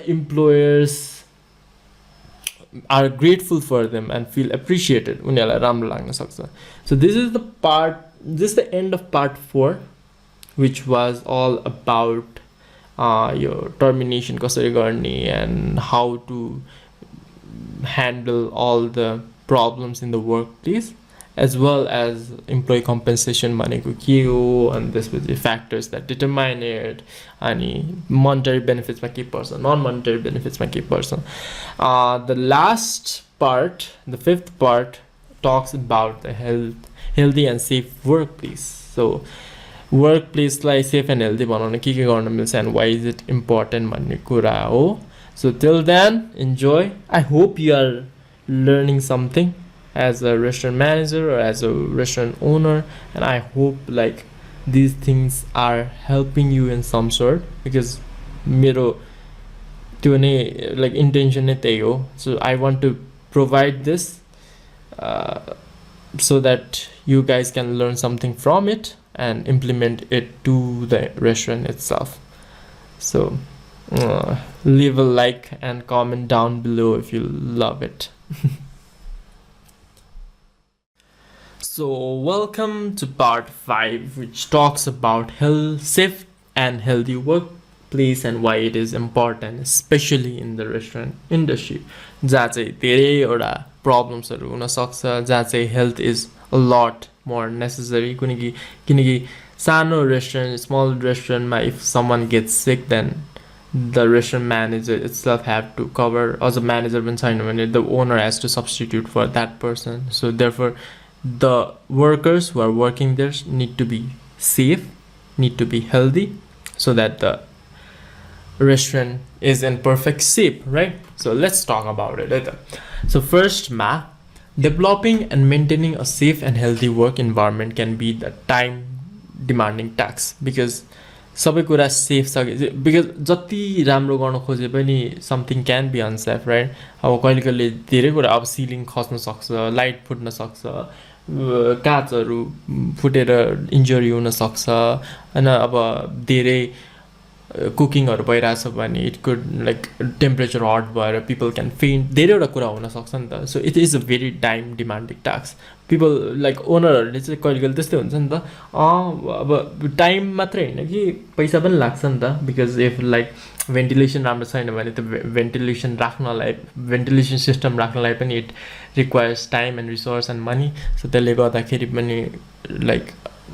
employers are grateful for them and feel appreciated उनीहरूलाई राम्रो लाग्न सक्छ. So this is the end of part 4, which was all about your termination कसरी गर्ने and how to handle all the problems in the workplace, as well as employee compensation भनेको के हो and त्यसपछि factors that determine it, अनि monetary benefits मा के पर्छ, non-monetary benefits मा के पर्छ. The last part, the 5th part, talks about the healthy and safe workplace. So workplace like safe and healthy बनाउन के गर्न मिल्छ and why is it important भन्ने कुरा हो. So till then, enjoy. I hope you are learning something as a restaurant manager or as a restaurant owner, and I hope like these things are helping you in some sort, because मेरो त्यो नै like intention नै त्यही हो. So I want to provide this so that you guys can learn something from it and implement it to the restaurant itself. So leave a like and comment down below if you love it. So welcome to part 5, which talks about safe and healthy workplace and why it is important, especially in the restaurant industry. जहाँ चाहिँ धेरैवटा प्रब्लम्सहरू हुन सक्छ, जहाँ चाहिँ health is a lot more necessary. किनकि सानो restaurant, small restaurantमा if someone gets sick, then the restaurant manager itself have to cover. As a manager पनि छैन भने the owner has to substitute for that person. So therefore the workers who are working there need to be safe, need to be healthy, so that the restaurant is in perfect shape, right? So let's talk about it. So first, developing and maintaining a safe and healthy work environment can be the time demanding task, because सबै कुरा safe छ, because जति राम्रो गर्न खोजे पनि something can be unsafe, right? अब कहिले कहिले धेरै कुरा, अब सिलिङ खस्न सक्छ, लाइट फुट्न सक्छ, काचहरू फुटेर इन्जरी हुन सक्छ हैन, अब धेरै कुकिङहरू भइरहेछ भने it could like temperature hot भएर पिपल क्यान फेन्ट, धेरैवटा कुरा हुन सक्छ नि त. So it is a very time demanding task. People like ओनरहरूले चाहिँ कहिले कहिले त्यस्तै हुन्छ नि त, अब टाइम मात्रै होइन कि पैसा पनि लाग्छ नि त, बिकज इफ लाइक भेन्टिलेसन राम्रो छैन भने त भेन्टिलेसन सिस्टम राख्नलाई पनि it requires time and resource and money. So त्यसले गर्दाखेरि पनि like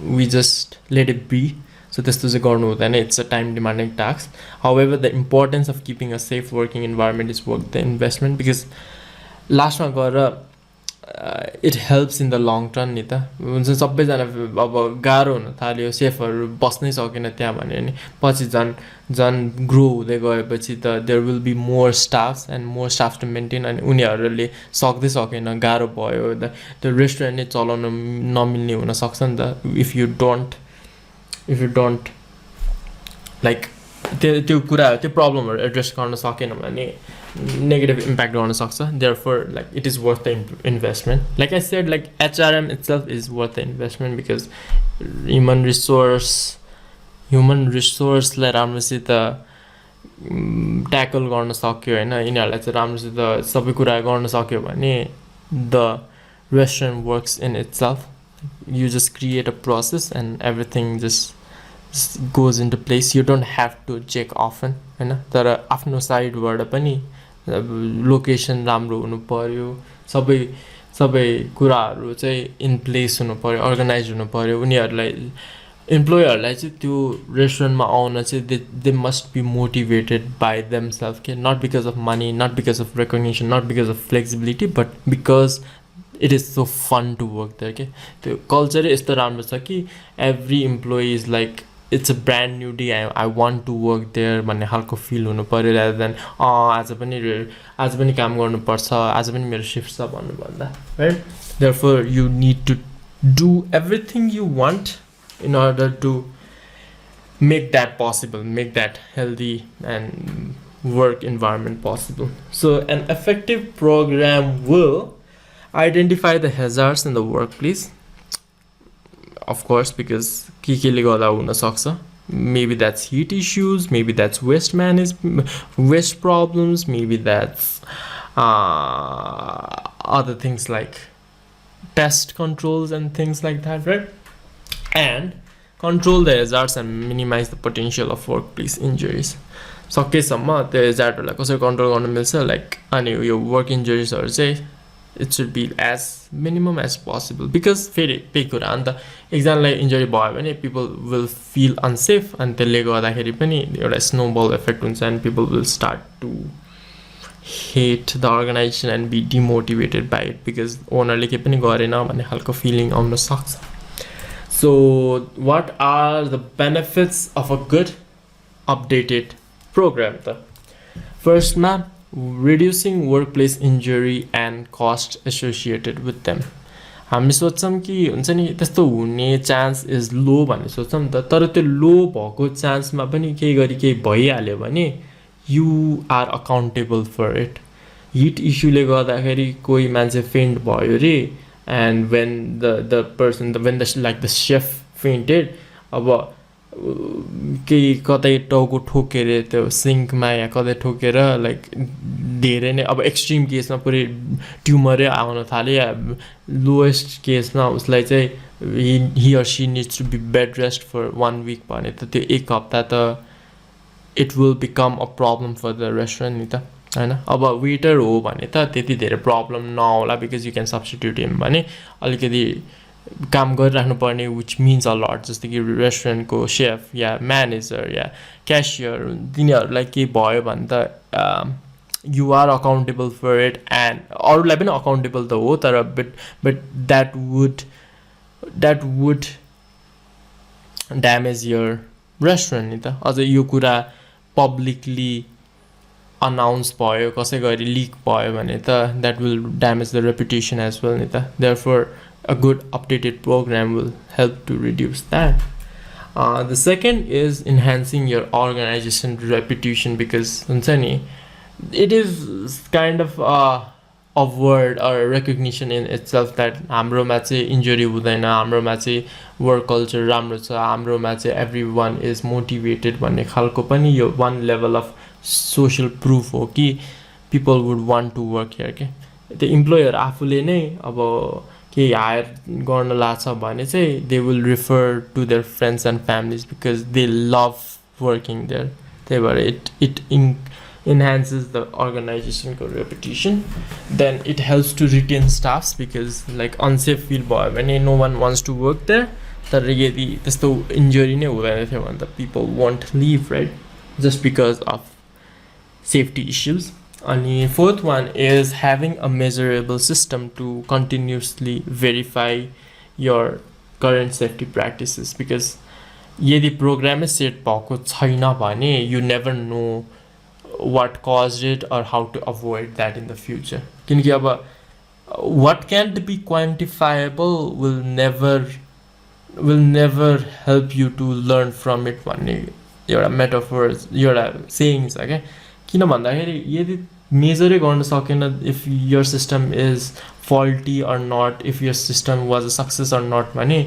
we just let it be. So त्यस्तो चाहिँ गर्नु हुँदैन, it's a time demanding task. However the importance of keeping a safe working environment is worth the investment, because लास्टमा गएर it helps in the long term नि त. हुन्छ सबैजना अब गाह्रो हुन थाल्यो, सेफहरू बस्नै सकेन त्यहाँ भने नि पछि झन् ग्रो हुँदै गएपछि त there will be more staffs and more staff to maintain, अनि उनीहरूले सक्दै सकेन, गाह्रो भयो, त्यो रेस्टुरेन्ट नै चलाउन नमिल्ने हुनसक्छ नि त. इफ यु डोन्ट लाइक त्यो कुरा, त्यो प्रब्लमहरू एड्रेस गर्न सकेन भने नेगेटिभ इम्प्याक्ट गर्न सक्छ. Therefore like it is worth the investment. Like I said, like HRM itself is worth the investment, because human रिसोर्सलाई राम्रोसित ट्याकल गर्न सक्यो होइन, यिनीहरूलाई चाहिँ राम्रोसित सबै कुरा गर्न सक्यो भने the restaurant works in itself. You just create a process and everything just goes into place. You don't have to check often हैन. तर आफ्नो साइडबाट पनि लोकेसन राम्रो हुनु पर्यो, सबै कुराहरू चाहिँ इन प्लेस हुनु पर्यो, अर्गनाइज हुनु पर्यो. उनीहरूलाई इम्प्लोयरहरूलाई चाहिँ त्यो रेस्टुरेन्टमा आउन चाहिँ they must be motivated by themselves के, not because of money, not because of recognition, not because of flexibility, but because it is so fun to work there. Okay, the culture is the राम्रो छ कि every employee is like it's a brand new day, I want to work there भन्ने खालको feel हुनु पर्यो, rather than आज पनि काम गर्नुपर्छ, आज पनि मेरो शिफ्ट छ भन्नुभन्दा, right? Therefore you need to do everything you want in order to make that possible, make that healthy and work environment possible. So an effective program will identify the hazards in the workplace, of course, because केले गर्दा हुन सक्छ. Maybe that's heat issues, maybe that's waste problems, maybe that's other things like pest controls and things like that, right? And control the hazards and minimize the potential of workplace injuries. सकेसम्म त्यो hazardहरूलाई कसरी control गर्न मिल्छ, like अनि यो work इन्जुरिजहरू चाहिँ it should be as minimum as possible, because फेरि त्यही कुरा अन्त एकजनालाई इन्जरी भयो भने people will feel unsafe, अनि त्यसले गर्दाखेरि पनि एउटा snowball effect हुन्छ, and people will start to hate the organization and be demotivated by it, because ओनरले के पनि गरेन भन्ने खालको फिलिङ आउन सक्छ. So what are the benefits of a good updated program त? Firstमा reducing workplace injury and cost associated with them. हामी सोच्छौँ कि हुन्छ नि त्यस्तो हुने चान्स इज लो भन्ने सोच्छौँ त, तर त्यो लो भएको चान्समा पनि केही गरी केही भइहाल्यो भने you are accountable for it. Heat इस्युले गर्दाखेरि कोही मान्छे फेन्ट भयो रे and when the person when the like the chef fainted अब केही कतै टाउको ठोकेर त्यो सिङ्कमा या कतै ठोकेर लाइक धेरै नै अब एक्सट्रिम केसमा पुरै ट्युमरै आउन थाल्यो या लोएस्ट केसमा उसलाई चाहिँ he or she needs to be bed rest for 1 week भने त त्यो 1 हप्ता त it will become a problem for the restaurant नि त होइन अब वेटर हो भने त त्यति धेरै प्रब्लम नहोला बिकज यु क्यान सब्स्टिट्युट हिम भने अलिकति काम गरिराख्नु पर्ने विच मिन्स अ लट जस्तो कि रेस्टुरेन्टको सेफ या म्यानेजर या क्यासियर तिनीहरूलाई केही भयो भने त you are accountable for it and अरूलाई पनि अकाउन्टेबल त हो तर but that would damage your restaurant नि त अझ यो कुरा पब्लिकली अनाउन्स भयो कसै गरी लिक भयो भने त that will damage the reputation as well नि त therefore a good updated program will help to reduce that. The second is enhancing your organization reputation because it is kind of a word or a recognition in itself that hamroma chai injury hudaina hamroma chai work culture राम्रो छ hamroma chai everyone is motivated भन्ने खालको पनि यो one level of social proof हो कि people would want to work here के त्यो employer आफूले नै अब केही हायर गर्न लाग्छ भने चाहिँ they will refer to their friends and families because they love working there त्यही भएर इट enhances the organizationको reputation. Then it helps to retain staffs because like unsafe feel भयो भने no one wants to work there. तर यदि त्यस्तो injury नै हुँदैन थियो भने त people won't leave, right? Just because of safety issues. अनि fourth one is having a measurable system to continuously verify your current safety practices because यदि प्रोग्रामै सेट भएको छैन भने you never know what caused it or how to avoid that in the future. किनकि अब what can't be quantifiable will never help you to learn from it भन्ने एउटा metaphor एउटा saying छ क्या किन भन्दाखेरि यदि मेजरै गर्न सकेन if your system is faulty or not, if your system was a success or not भने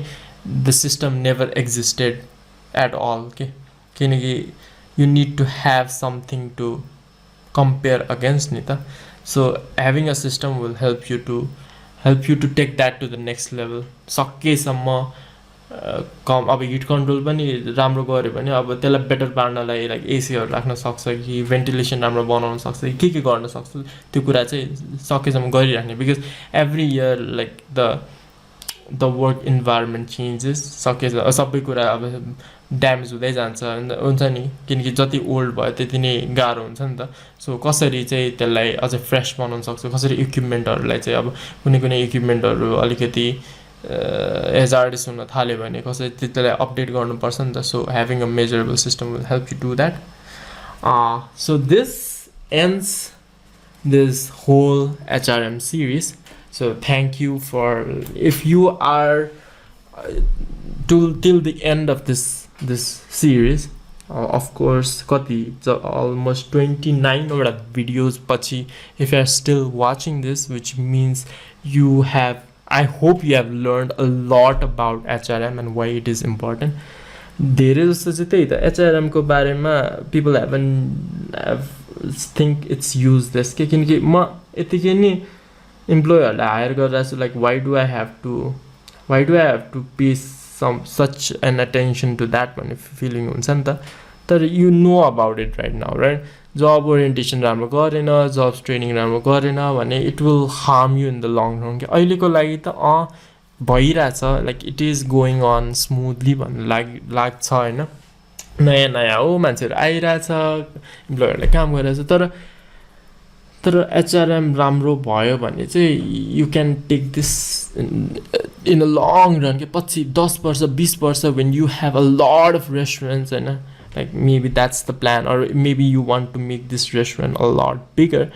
the system never existed at all के किनकि you need to have something to compare against नि त so having a system will help you to take that to the next level सकेसम्म कम अब hit control पनि राम्रो गऱ्यो भने अब त्यसलाई बेटर पार्नलाई लाइक एसीहरू राख्न सक्छ कि भेन्टिलेसन राम्रो बनाउन सक्छ कि के गर्न सक्छ त्यो कुरा चाहिँ सकेसम्म गरिराख्ने because every year like the work environment changes सबै कुरा अब ड्यामेज हुँदै जान्छ हुन्छ नि किनकि जति ओल्ड भयो त्यति नै गाह्रो हुन्छ नि त सो कसरी चाहिँ त्यसलाई अझै फ्रेस बनाउन सक्छ कसरी इक्विपमेन्टहरूलाई चाहिँ अब कुनै इक्विपमेन्टहरू अलिकति hazardous हुन थाल्यो भने कसरी त्यसलाई अपडेट गर्नुपर्छ नि त so having a measurable system will help you do that so this ends this whole HRM series. So thank you for if you are till the end of this series. Of course almost 29 videos pachi if you are still watching this, which means I hope you have learned a lot about HRM and why it is important. धेरै जस्तो चाहिँ त्यही त HRM को बारेमा people think it's useless के किनकि म यतिकै नि इम्प्लोयरलाई हायर गरिरहेको छु like why do I have to pay such an attention to that भन्ने फिलिङ हुन्छ नि त तर you know about it right now, right? जब ओरिएन्टेसन राम्रो गरेन जब ट्रेनिङ राम्रो गरेन भने it will harm you in the long run के अहिलेको लागि त भइरहेछ like it is going on smoothly भन्ने लाग्छ होइन नयाँ हो मान्छेहरू आइरहेछ इम्प्लोयरले काम गरिरहेछ तर एचआरएम राम्रो भयो भने चाहिँ you can take this in a long run के 10 वर्ष 20 वर्ष when you have a lot of restaurants होइन like maybe that's the plan or maybe you want to make this restaurant a lot bigger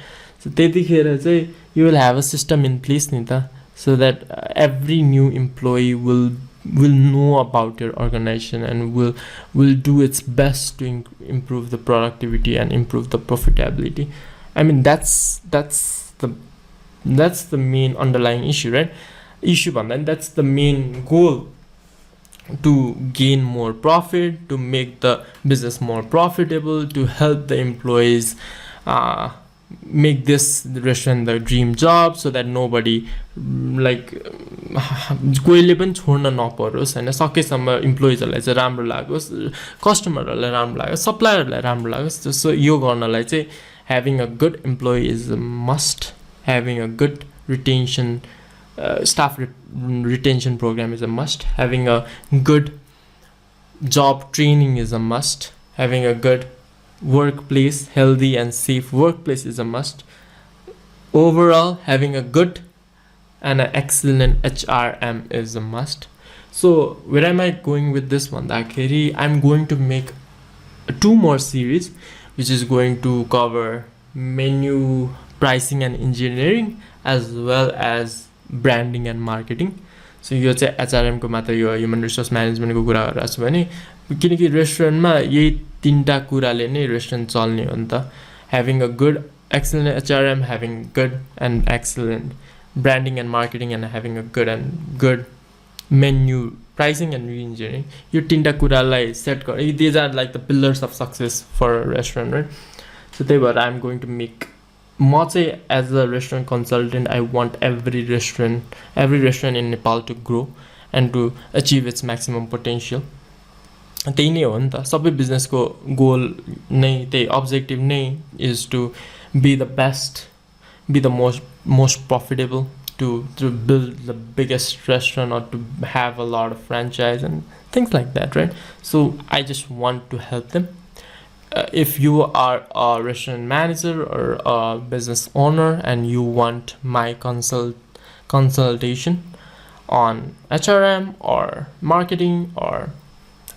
so त्यतिखेर चाहिँ you will have a system in place नि त so that every new employee will know about your organization and will do its best to improve the productivity and improve the profitability. I mean that's the main underlying issue, right? Issue भन्दा that's the main goal, to gain more profit, to make the business more profitable, to help the employees make this restaurant the dream job, so that nobody like कोहीले पनि छोड्न नपरोस् हैन, सकेसम्म इम्प्लोइजहरुलाई चाहिँ राम्रो लागोस्, कस्टमरहरुलाई राम्रो लागोस्, सप्लायरहरुलाई राम्रो लागोस्. सो यो गर्नलाई चाहिँ having a good employee is a must. Having a good retention staff retention program is a must. Having a good job training is a must. Having a good workplace, healthy and safe workplace is a must. Overall, having a good and an excellent HRM is a must. So where am I going with this one? I'm going to make 2 more series, which is going to cover menu, pricing and engineering, as well as branding and marketing. So यो चाहिँ HRM को मात्र यो human resource management को कुरा गरिरहेको छु भने किनकि रेस्टुरेन्टमा यही 3टा कुराले नै रेस्टुरेन्ट चल्ने हो नि त. Having a good excellent HRM, having good and excellent branding and marketing, and having a good menu, pricing and re-engineering. यो 3टा कुरालाई सेट गर. These are like the pillars of success for a restaurant, right? So त्यही भएर I'm going to make, म चाहिँ as a restaurant consultant, I want every restaurant in Nepal to grow and to achieve its maximum potential. त्यही नै हो नि त. सबै बिजनेसको गोल नै त्यही अब्जेक्टिभ नै is to be the best, be the most profitable, to build the biggest restaurant, or to have a lot of franchise and things like that, right? So I just want to help them. If you are a restaurant manager or a business owner and you want my consultation on HRM or marketing or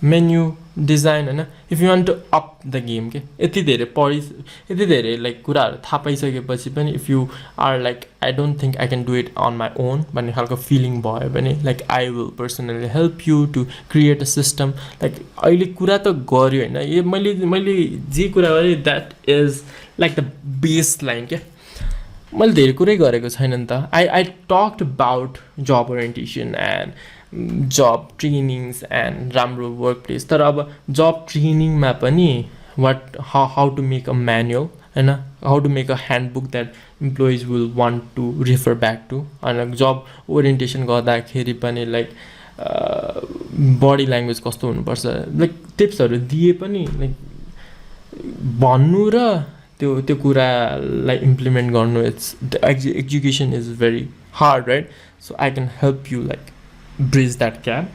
menu design, and if you want to up the game, के यति धेरै like कुराहरु थाहा पाइसकेपछि पनि if you are like I don't think I can do it on my own भन्ने खालको feeling भयो भने, like I will personally help you to create a system. Like अहिले कुरा त गर्यो हैन, यो मैले जे कुरा गरे that is like the baseline के. मैले धेरै कुरै गरेको छैन नि त. I talked about job orientation and job trainings and राम्रो workplace. तर अब job training मा पनि how to make a manual हैन, how to make a handbook that employees will want to refer back to. And job orientation गर्दाखेरि पनि like body language कस्तो हुनुपर्छ, like टिप्सहरु दिए पनि like भन्नु र त्यो कुरालाई implement गर्नु, it's the education is very hard, right? So I can help you like bridge that gap.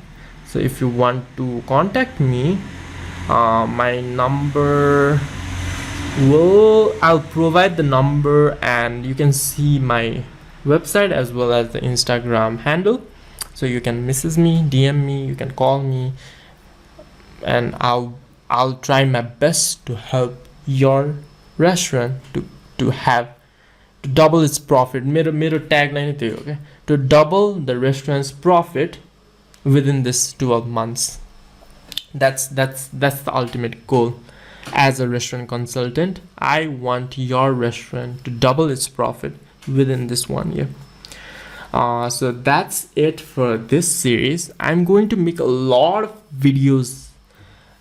So if you want to contact me, my number I'll provide the number, and you can see my website as well as the Instagram handle. So you can message me, DM me, you can call me, and I'll try my best to help your restaurant to double its profit. मेरो tagline त्यही हो के, to double the restaurant's profit within this 12 months. That's the ultimate goal. As a restaurant consultant, I want your restaurant to double its profit within this 1 year. So that's it for this series. I'm going to make a lot of videos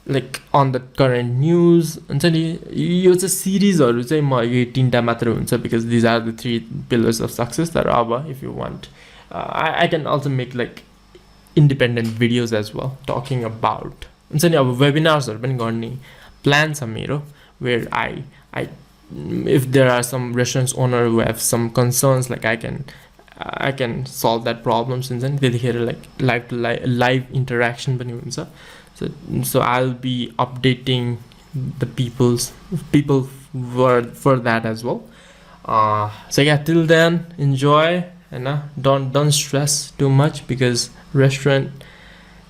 like on the current news. It's a series or because these are the 3 pillars of success that are, if you want, I can also make like independent videos as well talking about webinars or plans where I if there are some restaurants owner who have some concerns, like I can solve that problem, since then they hear like live interaction. So I'll be updating the people for that as well. So yeah, till then, enjoy, and don't stress too much, because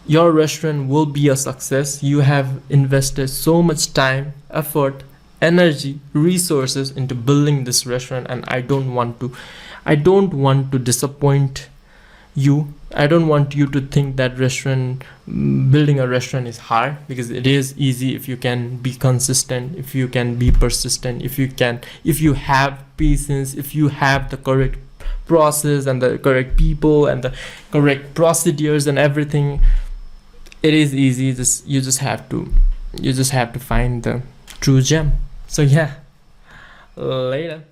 your restaurant will be a success. You have invested so much time, effort, energy, resources into building this restaurant, and I don't want to disappoint you. I don't want you to think that building a restaurant is hard, because it is easy if you can be consistent, if you can be persistent, if you have patience, if you have the correct process and the correct people and the correct procedures and everything. It is easy. You just have to find the true gem. So yeah, later.